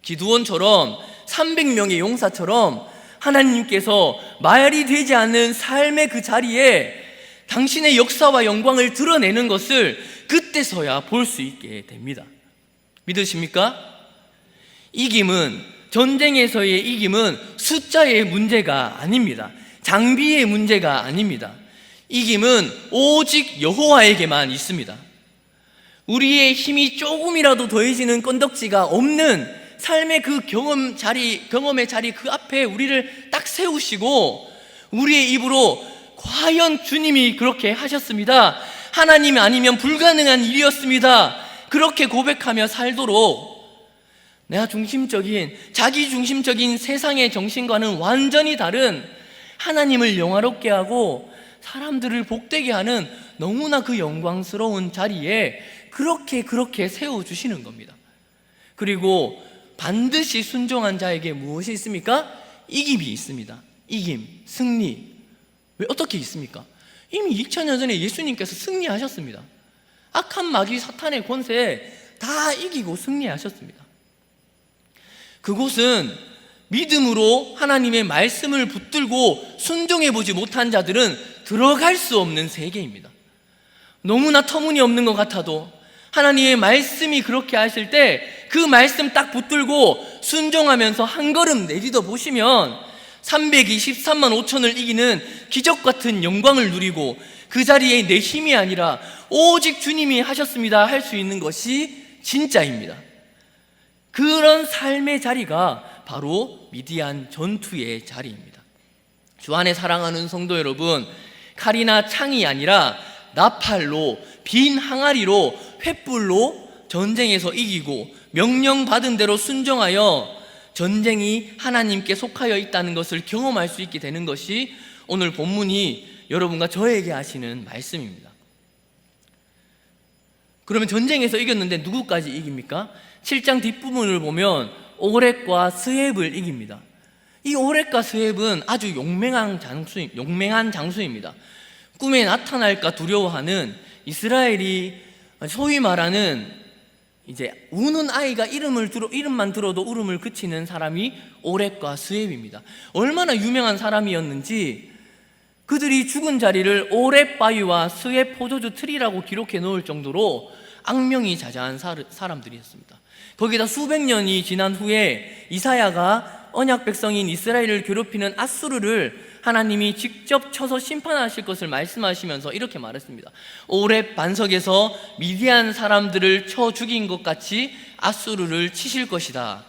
기드온처럼 300명의 용사처럼 하나님께서 말이 되지 않는 삶의 그 자리에 당신의 역사와 영광을 드러내는 것을 그때서야 볼 수 있게 됩니다. 믿으십니까? 전쟁에서의 이김은 숫자의 문제가 아닙니다. 장비의 문제가 아닙니다. 이김은 오직 여호와에게만 있습니다. 우리의 힘이 조금이라도 더해지는 건덕지가 없는 삶의 그 경험의 자리 그 앞에 우리를 딱 세우시고 우리의 입으로 과연 주님이 그렇게 하셨습니다. 하나님이 아니면 불가능한 일이었습니다. 그렇게 고백하며 살도록 내가 자기 중심적인 세상의 정신과는 완전히 다른 하나님을 영화롭게 하고 사람들을 복되게 하는 너무나 그 영광스러운 자리에 그렇게 세워주시는 겁니다. 그리고 반드시 순종한 자에게 무엇이 있습니까? 이김이 있습니다. 이김, 승리. 왜 어떻게 있습니까? 이미 2000년 전에 예수님께서 승리하셨습니다. 악한 마귀 사탄의 권세에 다 이기고 승리하셨습니다. 그곳은 믿음으로 하나님의 말씀을 붙들고 순종해보지 못한 자들은 들어갈 수 없는 세계입니다. 너무나 터무니없는 것 같아도 하나님의 말씀이 그렇게 하실 때 그 말씀 딱 붙들고 순종하면서 한 걸음 내딛어 보시면 323만 5천을 이기는 기적 같은 영광을 누리고 그 자리에 내 힘이 아니라 오직 주님이 하셨습니다 할 수 있는 것이 진짜입니다. 그런 삶의 자리가 바로 미디안 전투의 자리입니다. 주 안에 사랑하는 성도 여러분, 칼이나 창이 아니라 나팔로, 빈 항아리로, 횃불로 전쟁에서 이기고 명령받은 대로 순종하여 전쟁이 하나님께 속하여 있다는 것을 경험할 수 있게 되는 것이 오늘 본문이 여러분과 저에게 하시는 말씀입니다. 그러면 전쟁에서 이겼는데 누구까지 이깁니까? 7장 뒷부분을 보면 오렛과 스웹을 이깁니다. 이 오렛과 스웹은 아주 용맹한 장수입니다. 꿈에 나타날까 두려워하는 이스라엘이 소위 말하는 이제 우는 아이가 이름만 들어도 울음을 그치는 사람이 오렛과 스웹입니다. 얼마나 유명한 사람이었는지 그들이 죽은 자리를 오렛 바위와 스웹 포도주 틀이라고 기록해 놓을 정도로 악명이 자자한 사람들이었습니다. 거기다 수백 년이 지난 후에 이사야가 언약 백성인 이스라엘을 괴롭히는 앗수르를 하나님이 직접 쳐서 심판하실 것을 말씀하시면서 이렇게 말했습니다. 오렛 반석에서 미디안 사람들을 쳐 죽인 것 같이 앗수르를 치실 것이다.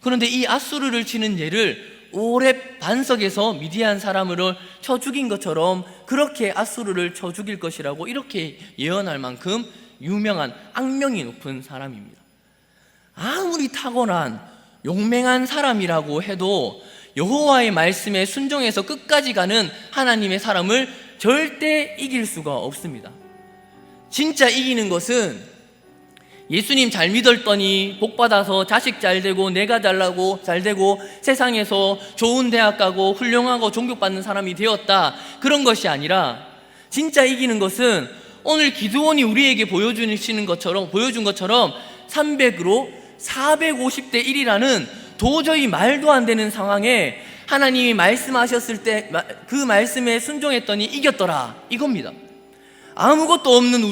그런데 이 앗수르를 치는 예를 오렛 반석에서 미디안 사람을 쳐 죽인 것처럼 그렇게 앗수르를 쳐 죽일 것이라고 이렇게 예언할 만큼 유명한 악명이 높은 사람입니다. 아무리 탁월한 용맹한 사람이라고 해도 여호와의 말씀에 순종해서 끝까지 가는 하나님의 사람을 절대 이길 수가 없습니다. 진짜 이기는 것은 예수님 잘 믿었더니 복받아서 자식 잘 되고 내가 잘 되고 세상에서 좋은 대학 가고 훌륭하고 존경받는 사람이 되었다, 그런 것이 아니라 진짜 이기는 것은 오늘 기드온이 우리에게 보여준 것처럼 300으로 450대 1이라는 도저히 말도 안 되는 상황에 하나님이 말씀하셨을 때 그 말씀에 순종했더니 이겼더라, 이겁니다. 아무것도 없는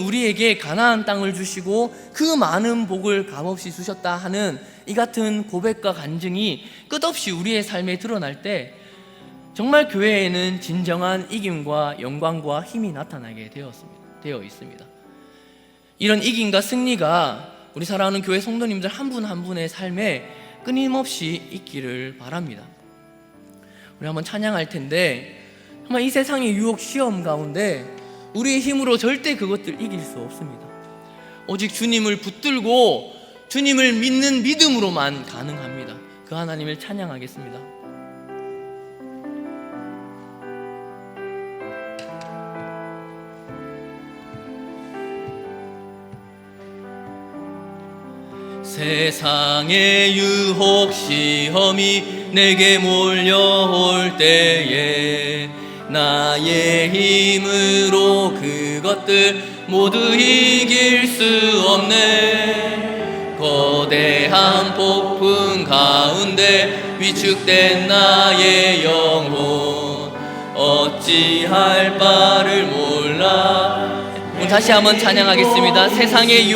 우리에게 가나안 땅을 주시고 그 많은 복을 값없이 주셨다 하는 이 같은 고백과 간증이 끝없이 우리의 삶에 드러날 때 정말 교회에는 진정한 이김과 영광과 힘이 나타나게 되어 있습니다. 이런 이김과 승리가 우리 사랑하는 교회 성도님들 한 분 한 분의 삶에 끊임없이 있기를 바랍니다. 우리 한번 찬양할 텐데, 정말 이 세상의 유혹 시험 가운데 우리의 힘으로 절대 그것들 이길 수 없습니다. 오직 주님을 붙들고 주님을 믿는 믿음으로만 가능합니다. 그 하나님을 찬양하겠습니다. 세상의 유혹 시험이 내게 몰려올 때에 나의 힘으로 그것들 모두 이길 수 없네. 거대한 폭풍 가운데 위축된 나의 영혼 어찌할 바를 몰라. 다시 한번 찬양하겠습니다. 세상의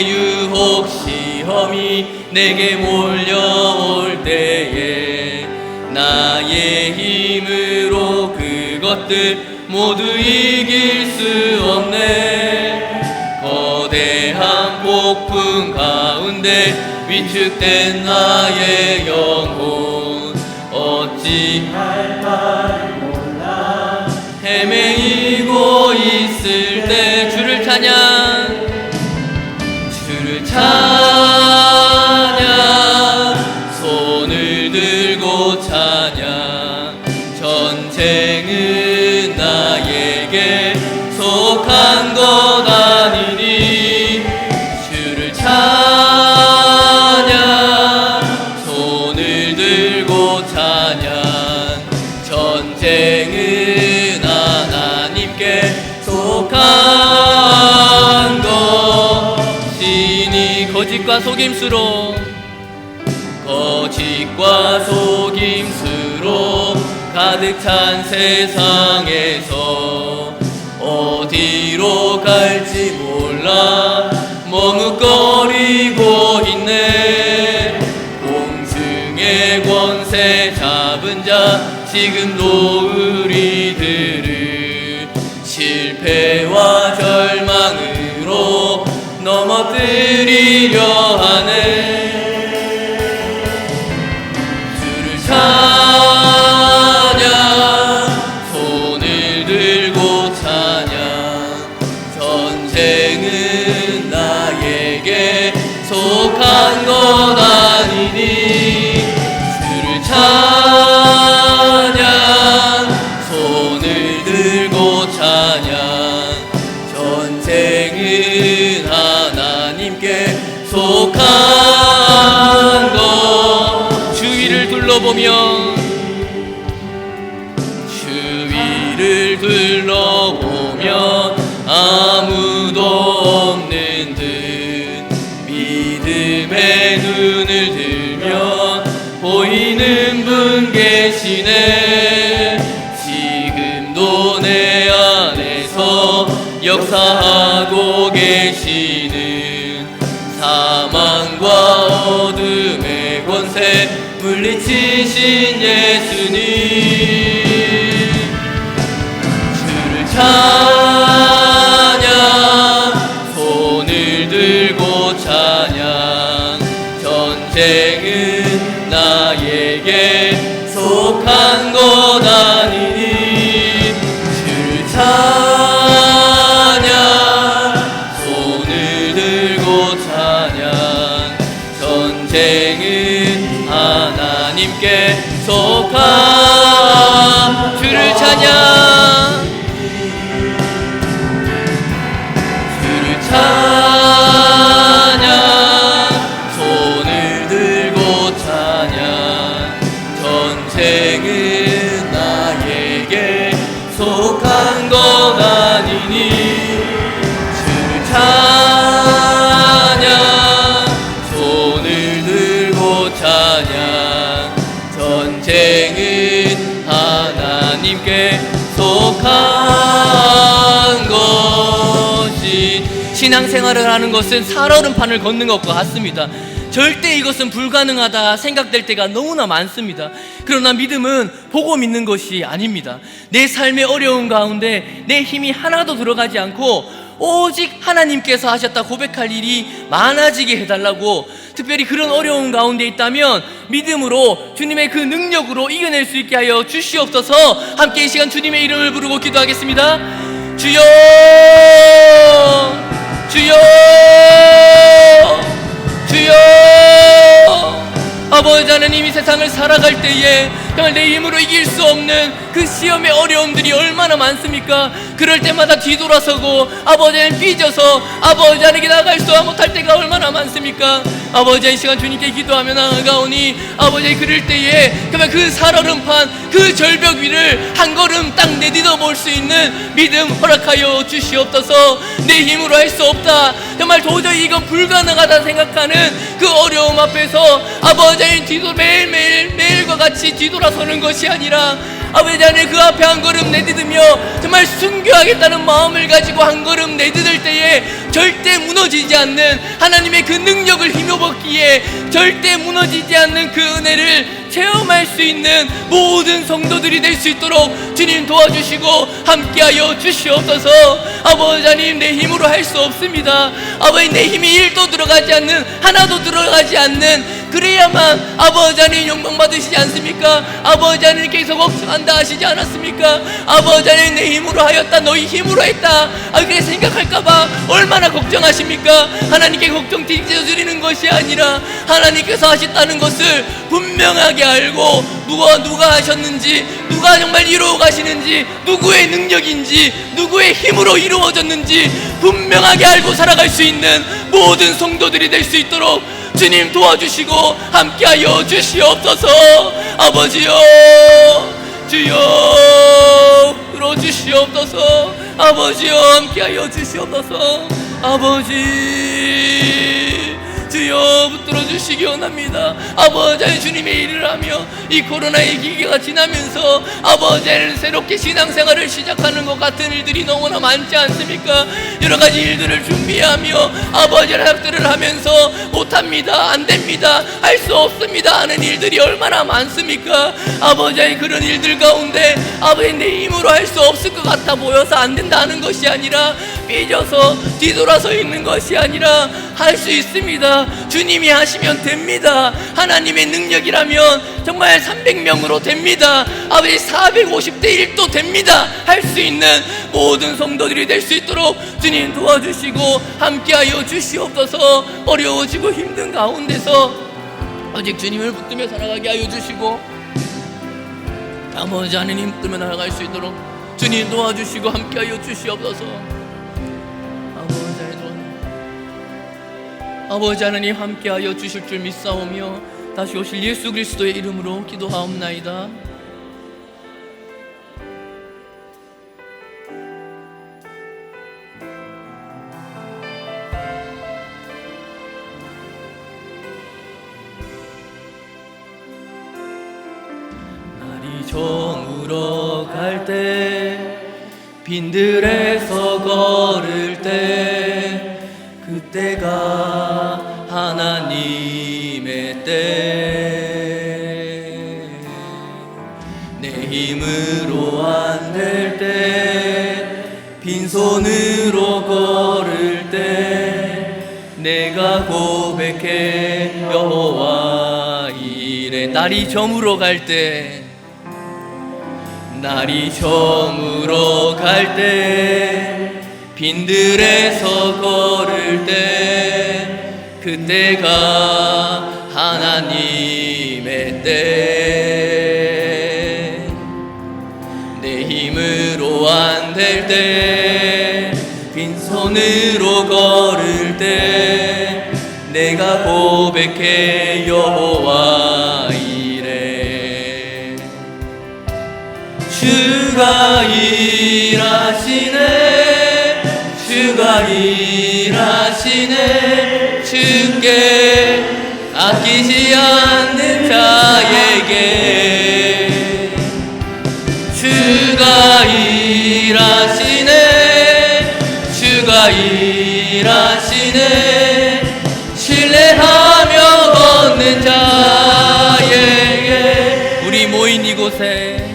유혹 시험이 내게 몰려올 때에 나의 힘으로 그것들 모두 이길 수 없네. 거대한 폭풍 가운데 위축된 나의 영혼 어찌할 바를 몰라. 헤매이고 있을 때 주를 찬양 손을 들고 전쟁은 나에게 속한 것 아니니 주를 찬양 손을 들고 찬양 전쟁은 하나님께 속한 것이니 거짓과 속임수로 가득 찬 세상에서 어디로 갈지 몰라 머뭇거리고 있네. 공중의 권세 잡은 자 지금도 우리들을 실패와 절망으로 넘어뜨리려 하네. 주를 찬양 손을 들고 찬양 전쟁은 나에게 속한 것 아니니 주를 찬양 손을 들고 찬양 전쟁은 하나님께 속한 것. 주위를 둘러보면 아무도 없는 듯 믿음의 눈을 들면 보이는 분 계시네. 지금도 내 안에서 역사하고 계시는 사망과 어둠의 권세 물리치신 예수님 주를 찬양 손을 들고 찬양 전쟁은 나에게 속한 것 아니니 주를 찬양 손을 들고 찬양 전쟁은 하나님께 속한 주를 찬양 주를 찬양 손을 들고 찬양 전쟁은 나에게 속한 것 아니니 주를 찬양 손을 들고 찬양 전쟁은 하나님께 속한 것이. 신앙생활을 하는 것은 살얼음판을 걷는 것과 같습니다. 절대 이것은 불가능하다 생각될 때가 너무나 많습니다. 그러나 믿음은 보고 믿는 것이 아닙니다. 내 삶의 어려움 가운데 내 힘이 하나도 들어가지 않고 오직 하나님께서 하셨다 고백할 일이 많아지게 해달라고, 특별히 그런 어려움 가운데 있다면 믿음으로 주님의 그 능력으로 이겨낼 수 있게 하여 주시옵소서. 함께 이 시간 주님의 이름을 부르고 기도하겠습니다. 주여 주여 주여. 아버지 하나님, 이 세상을 살아갈 때에 정말 내 힘으로 이길 수 없는 그 시험의 어려움들이 얼마나 많습니까? 그럴 때마다 뒤돌아서고 아버지 하나님 삐져서 아버지 하나님께 나아갈 수 못할 때가 얼마나 많습니까? 아버지 이 시간 주님께 기도하며 나아가오니 아버지 하나님, 그럴 때에 정말 그 살얼음판 그 절벽 위를 한 걸음 딱 내딛어 볼 수 있는 믿음 허락하여 주시옵소서. 내 힘으로 할 수 없다, 정말 도저히 이건 불가능하다 생각하는 그 어려움 앞에서 아버지 하나님 매일과 같이 뒤돌아서는 것이 아니라 아버지 하나님 그 앞에 한 걸음 내딛으며 정말 순교하겠다는 마음을 가지고 한 걸음 내딛을 때에 절대 무너지지 않는 하나님의 그 능력을 힘입었기에 절대 무너지지 않는 그 은혜를 체험할 수 있는 모든 성도들이 될 수 있도록 주님 도와주시고 함께하여 주시옵소서. 아버지 하나님, 내 힘으로 할 수 없습니다. 아버지, 내 힘이 1도 들어가지 않는, 하나도 들어가지 않는 그래야만 아버지 하나님 영광 받으시지 않습니까? 아버지 하나님께서 걱정한다 하시지 않았습니까? 아버지 하나님 내 힘으로 하였다, 너희 힘으로 했다, 그렇게 생각할까봐 얼마나 걱정하십니까? 하나님께 걱정 빚어드리는 것이 아니라 하나님께서 하셨다는 것을 분명하게 알고 누가 하셨는지, 누가 정말 이루어 가시는지, 누구의 능력인지, 누구의 힘으로 이루어졌는지 분명하게 알고 살아갈 수 있는 모든 성도들이 될 수 있도록 주님 도와주시고 함께하여 주시옵소서. 아버지여, 주여 끌어주시옵소서. 아버지여 함께하여 주시옵소서. 아버지 주여 붙들어 주시기 원합니다. 아버지 주님의 일을 하며 이 코로나의 기계가 지나면서 아버지를 새롭게 신앙생활을 시작하는 것 같은 일들이 너무나 많지 않습니까? 여러 가지 일들을 준비하며 아버지의 학들을 하면서 못합니다, 안됩니다, 할 수 없습니다 하는 일들이 얼마나 많습니까? 아버지의 그런 일들 가운데 아버지 내 힘으로 할 수 없을 것 같아 보여서 안된다 하는 것이 아니라 삐져서 뒤돌아서 있는 것이 아니라 할 수 있습니다. 주님이 하시면 됩니다. 하나님의 능력이라면 정말 300명으로 됩니다. 아버지 450대 1도 됩니다. 할 수 있는 모든 성도들이 될 수 있도록 주님 도와주시고 함께하여 주시옵소서. 어려워지고 힘든 가운데서 오직 주님을 붙들며 살아가게 하여 주시고 아버지 하나님 붙들며 나아갈 수 있도록 주님 도와주시고 함께하여 주시옵소서. 아버지 하나님 함께하여 주실 줄 믿사오며 다시 오실 예수 그리스도의 이름으로 기도하옵나이다. 날이 저물어 갈 때 빈들에서 걸을 때 그때가 하나님의 때, 내 힘으로 안 될 때, 빈손으로 걸을 때, 내가 고백해 여호와 이래. 날이 저물어 갈 때, 날이 저물어 갈 때, 빈들에서 걸을 때 그때가 하나님의 때, 내 힘으로 안 될 때 빈손으로 걸을 때 내가 고백해 여호와 이래. 주가 일하시네, 주가 일하시네. 주께 아끼지 않는 자에게 주가 일하시네, 주가 일하시네. 신뢰하며 걷는 자에게 우리 모인 이곳에,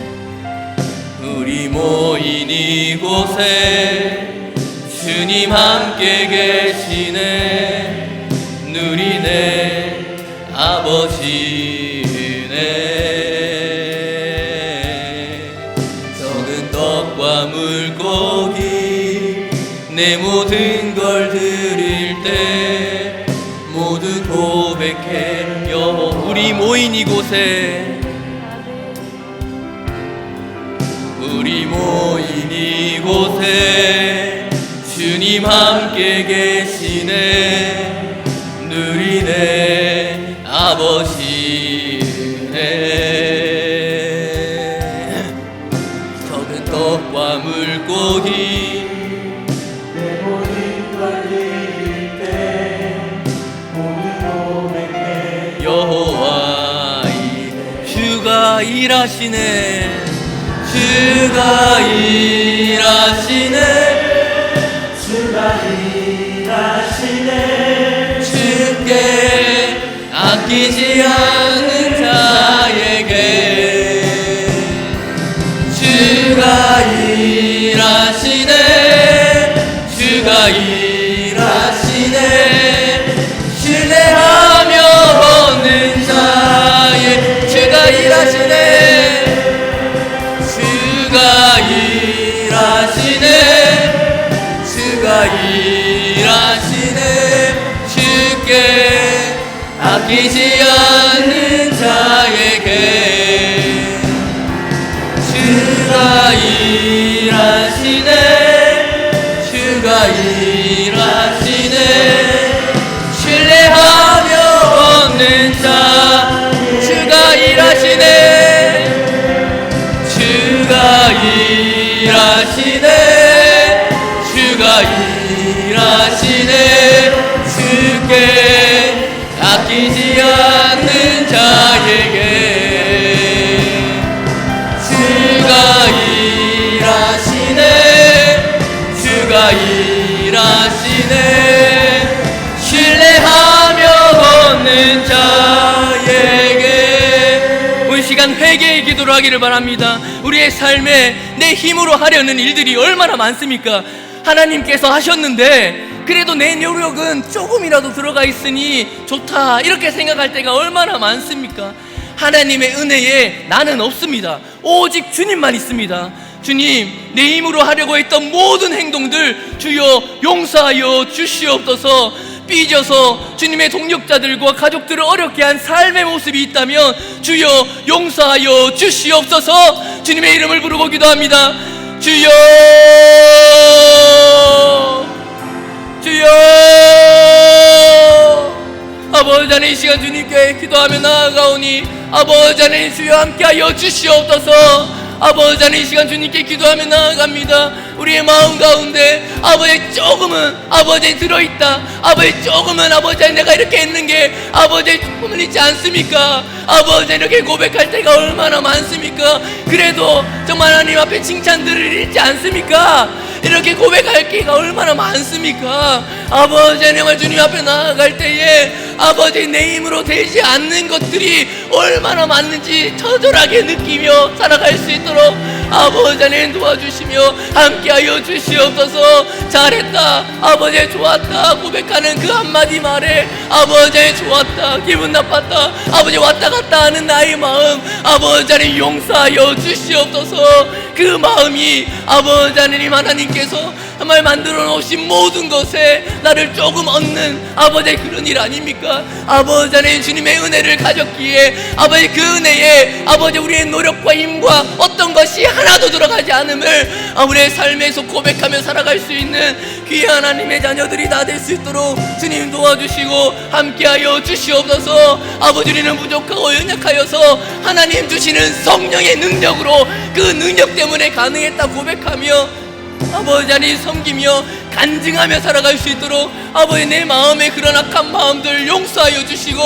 우리 모인 이곳에 주님 함께 계시네. 누리네 아버지네. 적은 떡과 물고기 내 모든 걸 드릴 때 모두 고백해 여호와. 우리 모인 이곳에, 우리 모인 이곳에 주님 함께 계시네. 누리네 아버지네. 적은 떡과 물고기 내 모든 걸 드릴 때 모두 고백해 여호와 주가 일하시네, 주가 일하시네, 주가 일하시네. 주께 아끼지 않는 자에게 주가 일하시네, 주가 일하시네. 신뢰하며 걷는 주가 일하시네 주가 일하시네 주께 아끼지 않는 자에게 주가 일하시네 주가 일하시네 신뢰하며 얻는 자 주가 일하시네 주가 일하시네 주가 일하시네 주께 아끼지 않는 자에게 주가 일하시네 주가 일하시네 신뢰하며 얻는 자에게 오늘 시간 회개의 기도를 하기를 바랍니다. 우리의 삶에 내 힘으로 하려는 일들이 얼마나 많습니까? 하나님께서 하셨는데 그래도 내 노력은 조금이라도 들어가 있으니 좋다 이렇게 생각할 때가 얼마나 많습니까? 하나님의 은혜에 나는 없습니다. 오직 주님만 있습니다. 주님, 내 힘으로 하려고 했던 모든 행동들 주여 용서하여 주시옵소서. 삐져서 주님의 동력자들과 가족들을 어렵게 한 삶의 모습이 있다면 주여 용서하여 주시옵소서. 주님의 이름을 부르고 기도합니다. 주여 주여 아버지 하나님, 이 시간 주님께 기도하며 나아가오니 아버지 하나님 주여 함께하여 주시옵소서. 아버지 하나님, 이 시간 주님께 기도하며 나아갑니다. 우리의 마음 가운데 아버지 조금은 아버지 들어있다, 아버지 조금은 아버지 하나님 내가 이렇게 했는 게 아버지 조금은 있지 않습니까? 아버지 이렇게 고백할 때가 얼마나 많습니까? 그래도 정말 하나님 앞에 칭찬들을 잃지 않습니까? 이렇게 고백할 기회가 얼마나 많습니까? 아버지 하나님, 주님 앞에 나아갈 때에 아버지 내 힘으로 되지 않는 것들이 얼마나 많은지 처절하게 느끼며 살아갈 수 있도록 아버지 하나님 도와주시며 함께하여 주시옵소서. 잘했다, 아버지 좋았다 고백하는 그 한마디 말에 아버지 좋았다, 기분 나빴다, 아버지 왔다 갔다 하는 나의 마음 아버지 하나님 용서하여 주시옵소서. 그 마음이 아버지 하나님께서 정말 만들어 놓으신 모든 것에 나를 조금 얻는 아버지 그런 일 아닙니까? 아버지 하나님 주님의 은혜를 가졌기에 아버지 그 은혜에 아버지 우리의 노력과 힘과 어떤 것이 하나도 들어가지 않음을 우리의 삶에서 고백하며 살아갈 수 있는 귀한 하나님의 자녀들이 다 될 수 있도록 주님 도와주시고 함께하여 주시옵소서. 아버지 우리는 부족하고 연약하여서 하나님 주시는 성령의 능력으로 그 능력 때문에 가능했다 고백하며 아버지 하나님 섬기며 간증하며 살아갈 수 있도록 아버지 내 마음에 그런 악한 마음들 용서하여 주시고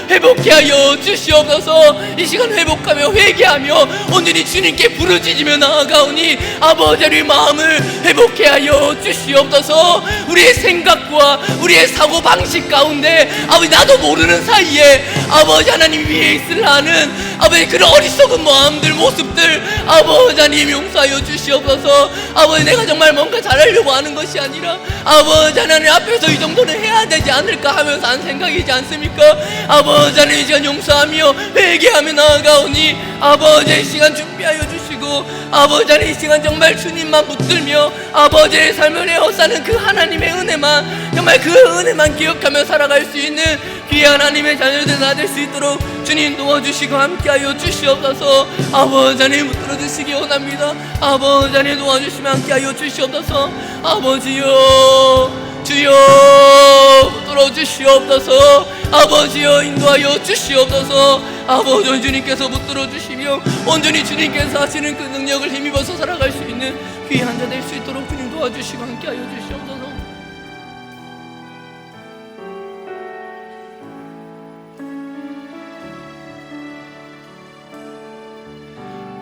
회복케 하여 주시옵소서. 이 시간 회복하며 회개하며 온전히 주님께 부르짖으며 나아가오니 아버지 우리 마음을 회복케 하여 주시옵소서. 우리의 생각과 우리의 사고방식 가운데 아버지 나도 모르는 사이에 아버지 하나님 위에 있으려 하는 아버지 그런 어리석은 마음들 모습들 아버지 하나님 용서하여 주시옵소서. 아버지 내가 정말 뭔가 잘하려고 하는 것이 아니라 아버지 하나님 앞에서 이 정도는 해야 되지 않을까 하면서 한 생각이지 않습니까? 아버지 하나님 이 시간 용서하며 회개하며 나아가오니 아버지 이 시간 준비하여 주시고 아버지 하나님 이 시간 정말 주님만 붙들며 아버지의 삶을 에워싸는 그 하나님의 은혜만 정말 그 은혜만 기억하며 살아갈 수 있는 귀한 하나님의 자녀들 다 될 수 있도록 주님 도와주시고 함께하여 주시옵소서. 아버지 하나님 붙들어 주시기 원합니다. 아버지 하나님 도와주시면 함께하여 주시옵소서. 아버지여 주여 붙들어 주시옵소서. 아버지여 인도하여 주시옵소서. 아버지 주님께서 붙들어 주시며 온전히 주님께서 하시는 그 능력을 힘입어서 살아갈 수 있는 귀한 자 될 수 있도록 주님 도와주시고 함께하여 주시옵소서.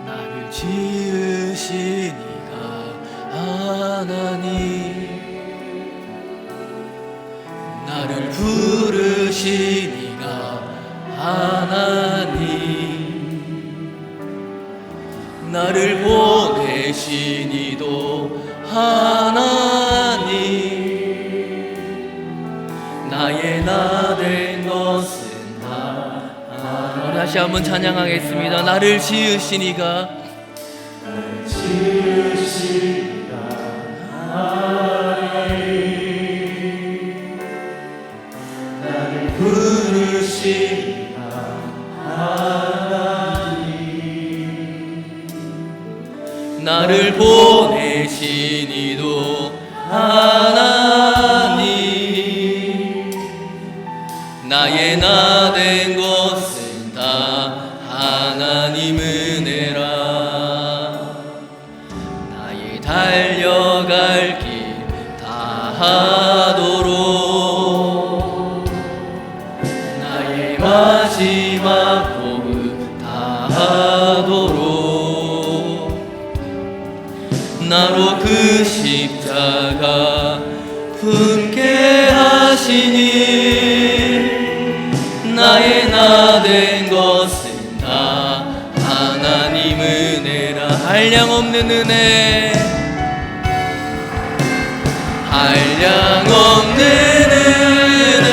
나를 지으신 이가 하나님, 나를 부르신 이가 하나님, 나를 보내신 이도 하나님, 나의 나 된 것은 다 하나님. 다시 한번 찬양하겠습니다. 나를 지으신 이가 들으시리라 하나님 나를 부르시리라 하나님 나를 보내신 이도 하나님 나의 나 된 것은 다 하나님 은혜라 나의 달려갈 길 다 하도록 나의 마지막 호흡 다 하도록 나로 그 십자가 품게 하시니 나의 나 된 것은 다 하나님 은혜라 한량없는 은혜 한량없는 은혜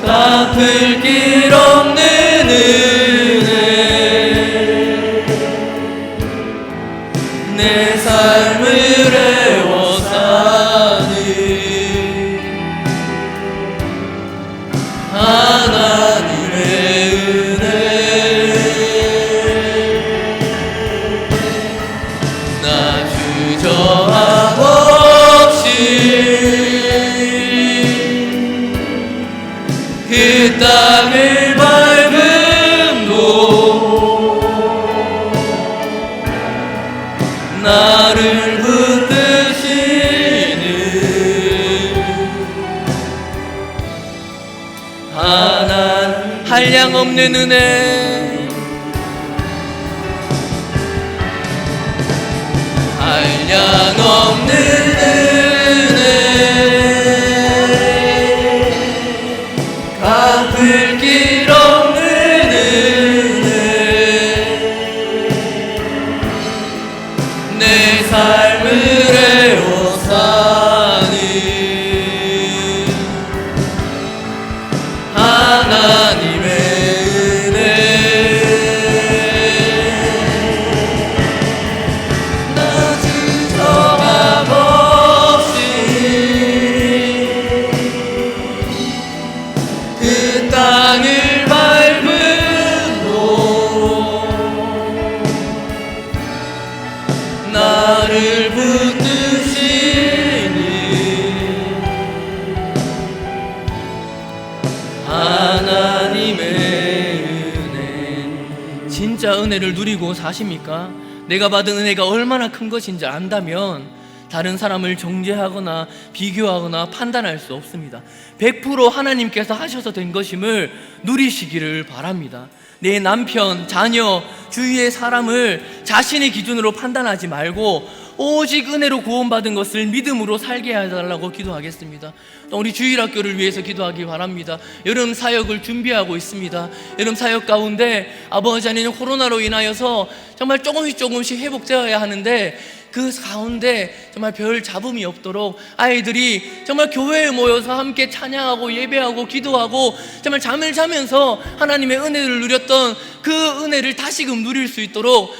갚을 길 없는 은혜 내 삶을 애워 사는 하나님의 은혜 나 주저함 없이 그 땅을 밟음도 나를 붙드시는 하나님 한량없는 은혜 한량없는 은혜 갚을 길 없는 은혜 내 삶을 애워 사는 하나님의 은혜 나 주저함 없이 그 땅을 밟음도 나를 붙드시니 하나님의 은혜 진짜 은혜를 누리고 사십니까? 내가 받은 은혜가 얼마나 큰 것인지 안다면 다른 사람을 정죄하거나 비교하거나 판단할 수 없습니다. 100% 하나님께서 하셔서 된 것임을 누리시기를 바랍니다. 내 남편, 자녀, 주위의 사람을 자신의 기준으로 판단하지 말고 오직 은혜로 구원받은 것을 믿음으로 살게 해달라고 기도하겠습니다. 또 우리 주일학교를 위해서 기도하기 바랍니다. 여름 사역을 준비하고 있습니다. 여름 사역 가운데 아버지 하나님 코로나로 인하여서 정말 조금씩 회복되어야 하는데 그 가운데 정말 별 잡음이 없도록 아이들이 정말 교회에 모여서 함께 찬양하고 예배하고 기도하고 정말 잠을 자면서 하나님의 은혜를 누렸던 그 은혜를 다시금 누릴 수 있도록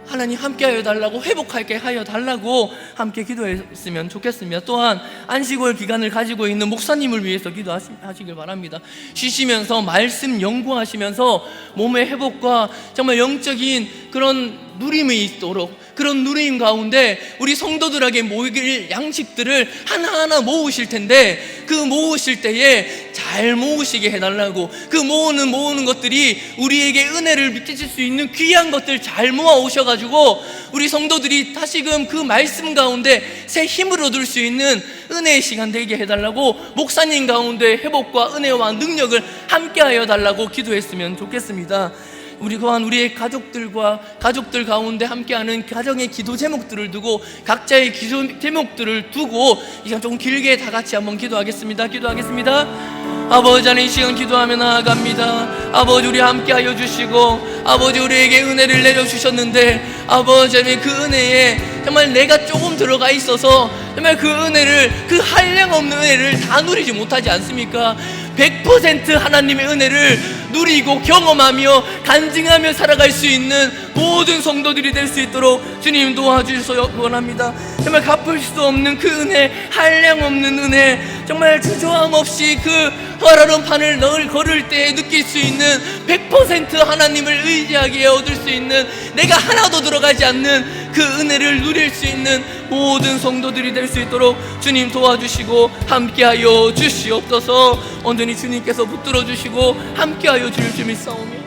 하나님 함께 하여 달라고 회복하게 하여 달라고 함께 기도했으면 좋겠습니다. 또한 안식월 기간을 가지고 있는 목사님을 위해서 기도하시길 바랍니다. 쉬시면서 말씀 연구하시면서 몸의 회복과 정말 영적인 그런 누림이 있도록 그런 누림 가운데 우리 성도들에게 모일 양식들을 하나하나 모으실 텐데 그 모으실 때에 잘 모으시게 해달라고 그 모으는 것들이 우리에게 은혜를 미칠 수 있는 귀한 것들 잘 모아 오셔가지고 우리 성도들이 다시금 그 말씀 가운데 새 힘을 얻을 수 있는 은혜의 시간 되게 해달라고 목사님 가운데 회복과 은혜와 능력을 함께하여 달라고 기도했으면 좋겠습니다. 우리 또한 우리의 가족들 가운데 함께하는 가정의 기도 제목들을 두고 각자의 기도 제목들을 두고 이 시간 조금 길게 다 같이 한번 기도하겠습니다. 아버지 하나님 이 시간 기도하며 나아갑니다. 아버지 우리 함께하여 주시고 아버지 우리에게 은혜를 내려주셨는데 아버지 하나님 그 은혜에 정말 내가 조금 들어가 있어서 정말 그 은혜를 그 한량없는 은혜를 다 누리지 못하지 않습니까? 100% 하나님의 은혜를 누리고 경험하며 간증하며 살아갈 수 있는 모든 성도들이 될 수 있도록 주님 도와주셔서 원합니다. 정말 갚을 수 없는 그 은혜, 한량 없는 은혜, 정말 주저함 없이 그 허라른 판을 늘 걸을 때 느낄 수 있는 100% 하나님을 의지하기에 얻을 수 있는, 내가 하나도 들어가지 않는 그 은혜를 누릴 수 있는 모든 성도들이 될 수 있도록 주님 도와주시고 함께하여 주시옵소서. 온전히 주님께서 붙들어 주시고 함께하여 주실 줄 믿사오며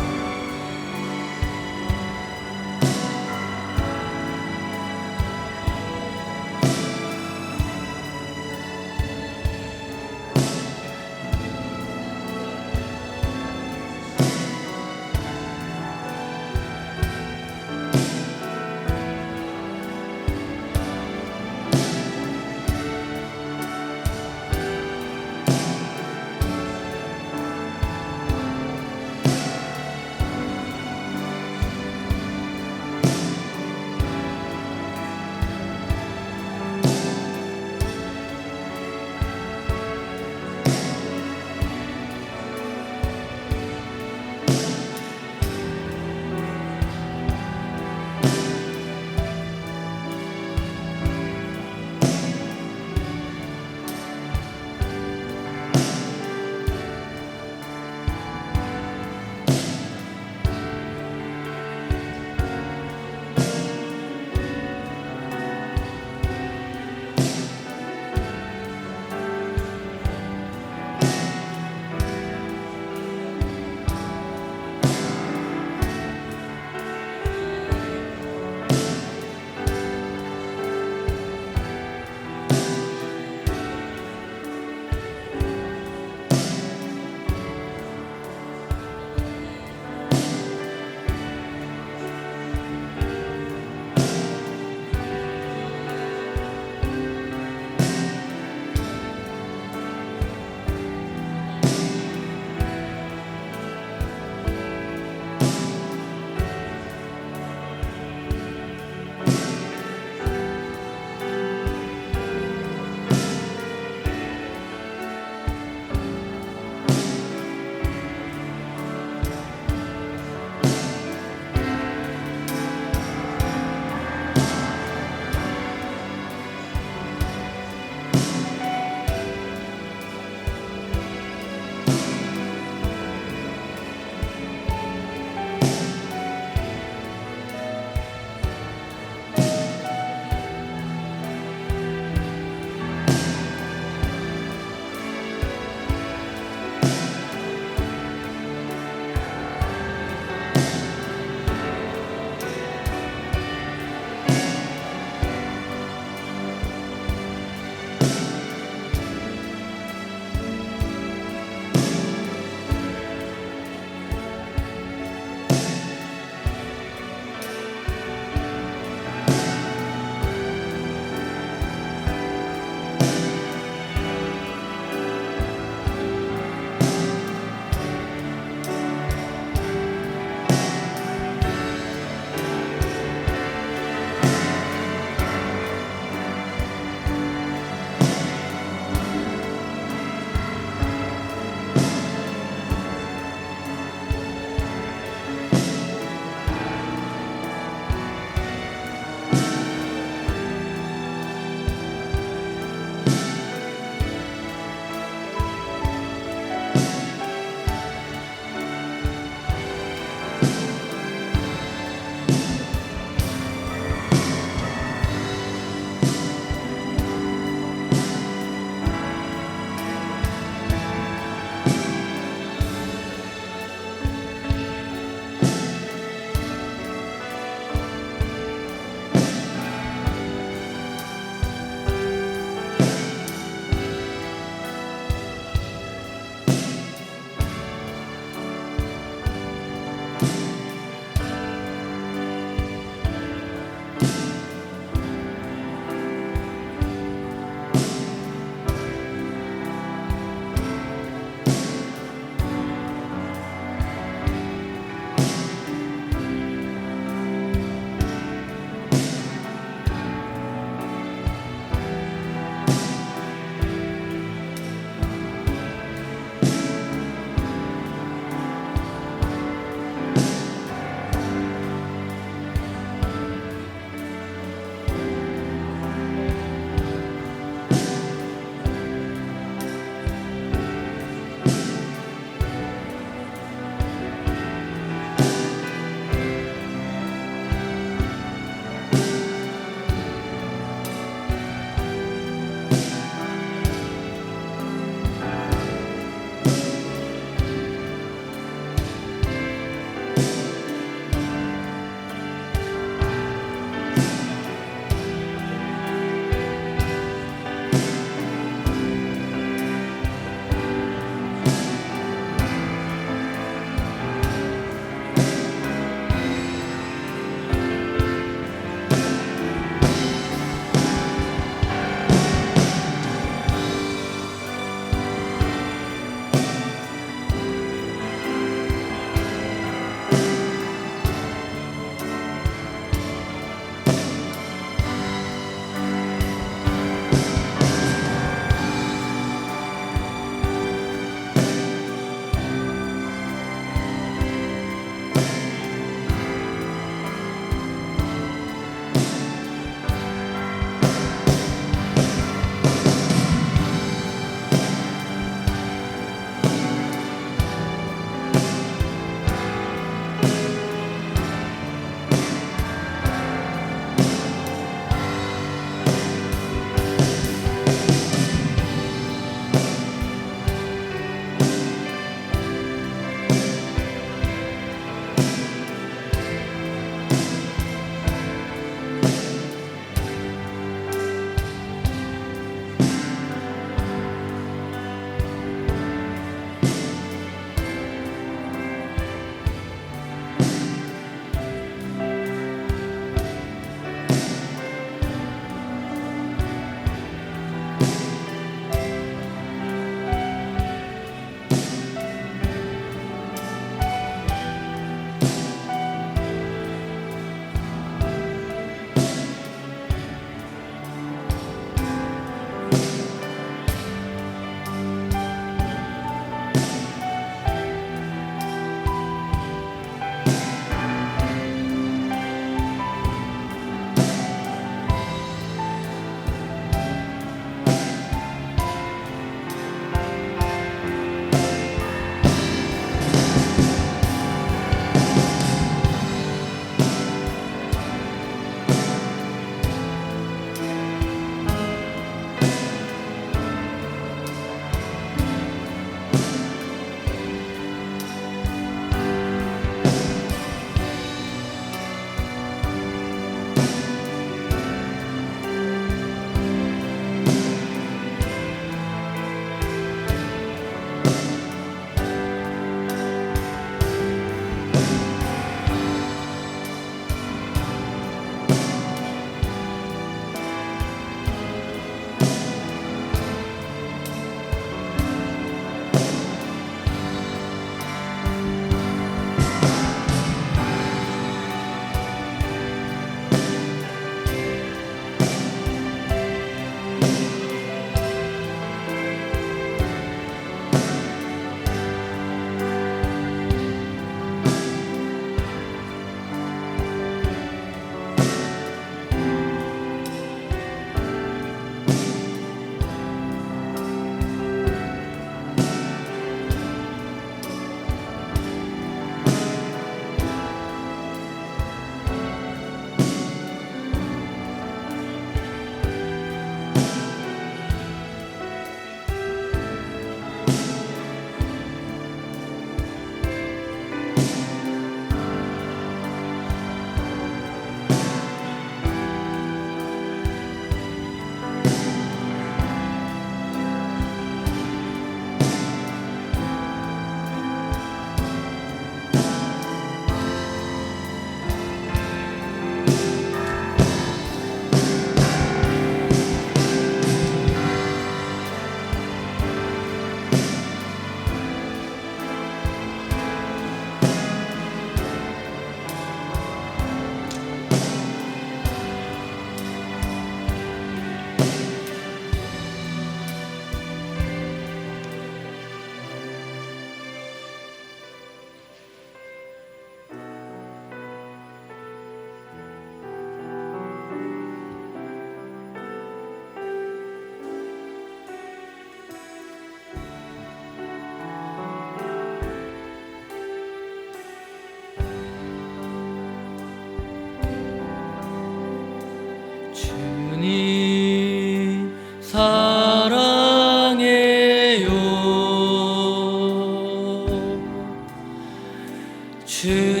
주님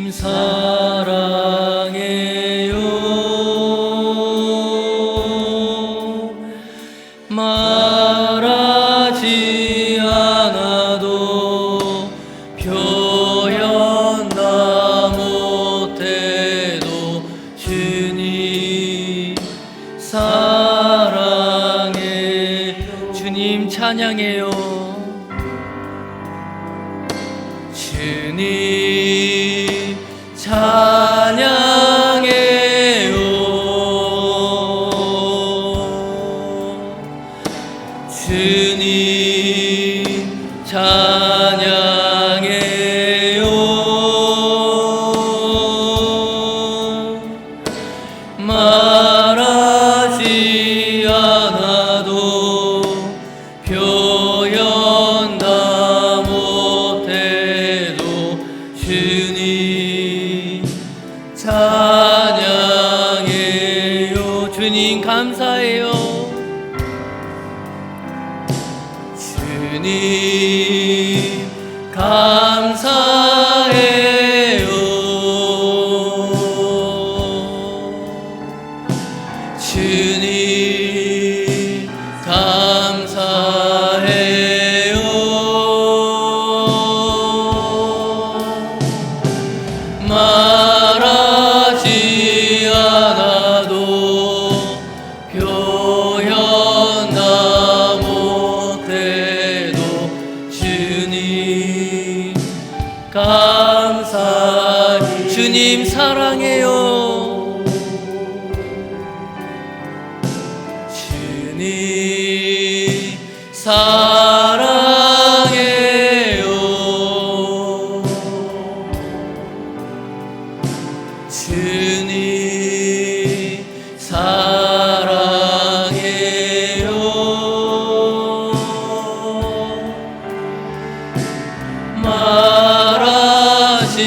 사랑해요. 말하지 않아도 표현 다 못해도 주님 사랑해. 주님 찬양해요. 주님 찬양해요. 주님 찬양해요. 말하지 않아도 표현 다 못해도 주님 찬양해요. 주님 감사해요. 주님 감사해요. 주님 감사해요. 말하지 않아도 표현 다 못해도 주님 감사해요. 주님 사랑해요. 주님 사랑해요. 주님 사랑해요. 말하지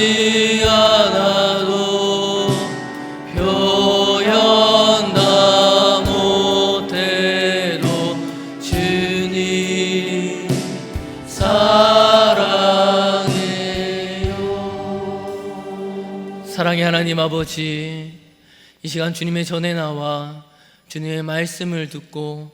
않아도 표현 다 못해도 주님 사랑해요. 사랑의 하나님 아버지, 이 시간 주님의 전에 나와 주님의 말씀을 듣고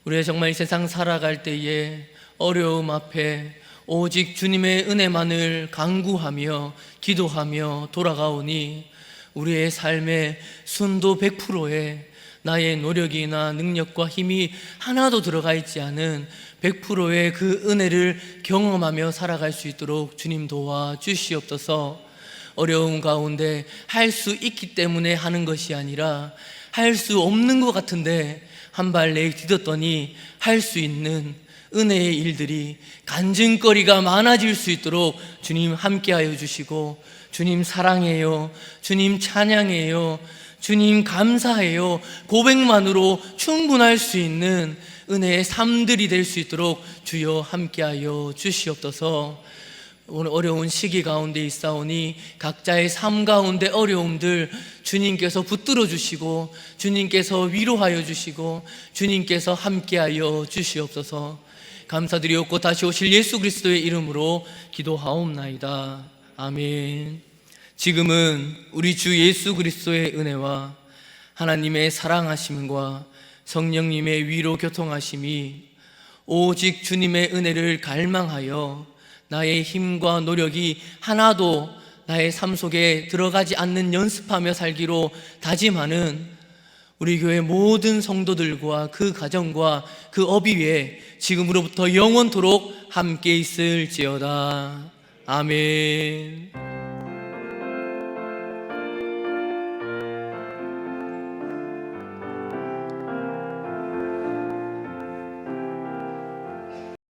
우리가 정말 이 세상 살아갈 때에 어려움 앞에 오직 주님의 은혜만을 간구하며 기도하며 돌아가오니 우리의 삶에 순도 100%의 나의 노력이나 능력과 힘이 하나도 들어가 있지 않은 100%의 그 은혜를 경험하며 살아갈 수 있도록 주님 도와 주시옵소서. 어려움 가운데 할 수 있기 때문에 하는 것이 아니라 할 수 없는 것 같은데 한 발 내딛었더니 할 수 있는 은혜의 일들이 간증거리가 많아질 수 있도록 주님 함께하여 주시고, 주님 사랑해요, 주님 찬양해요, 주님 감사해요 고백만으로 충분할 수 있는 은혜의 삶들이 될 수 있도록 주여 함께하여 주시옵소서. 오늘 어려운 시기 가운데 있사오니 각자의 삶 가운데 어려움들 주님께서 붙들어 주시고 주님께서 위로하여 주시고 주님께서 함께하여 주시옵소서. 감사드리옵고 다시 오실 예수 그리스도의 이름으로 기도하옵나이다. 아멘. 지금은 우리 주 예수 그리스도의 은혜와 하나님의 사랑하심과 성령님의 위로 교통하심이 오직 주님의 은혜를 갈망하여 나의 힘과 노력이 하나도 나의 삶 속에 들어가지 않는 연습하며 살기로 다짐하는 우리 교회 모든 성도들과 그 가정과 그 업 위에 지금으로부터 영원토록 함께 있을지어다. 아멘.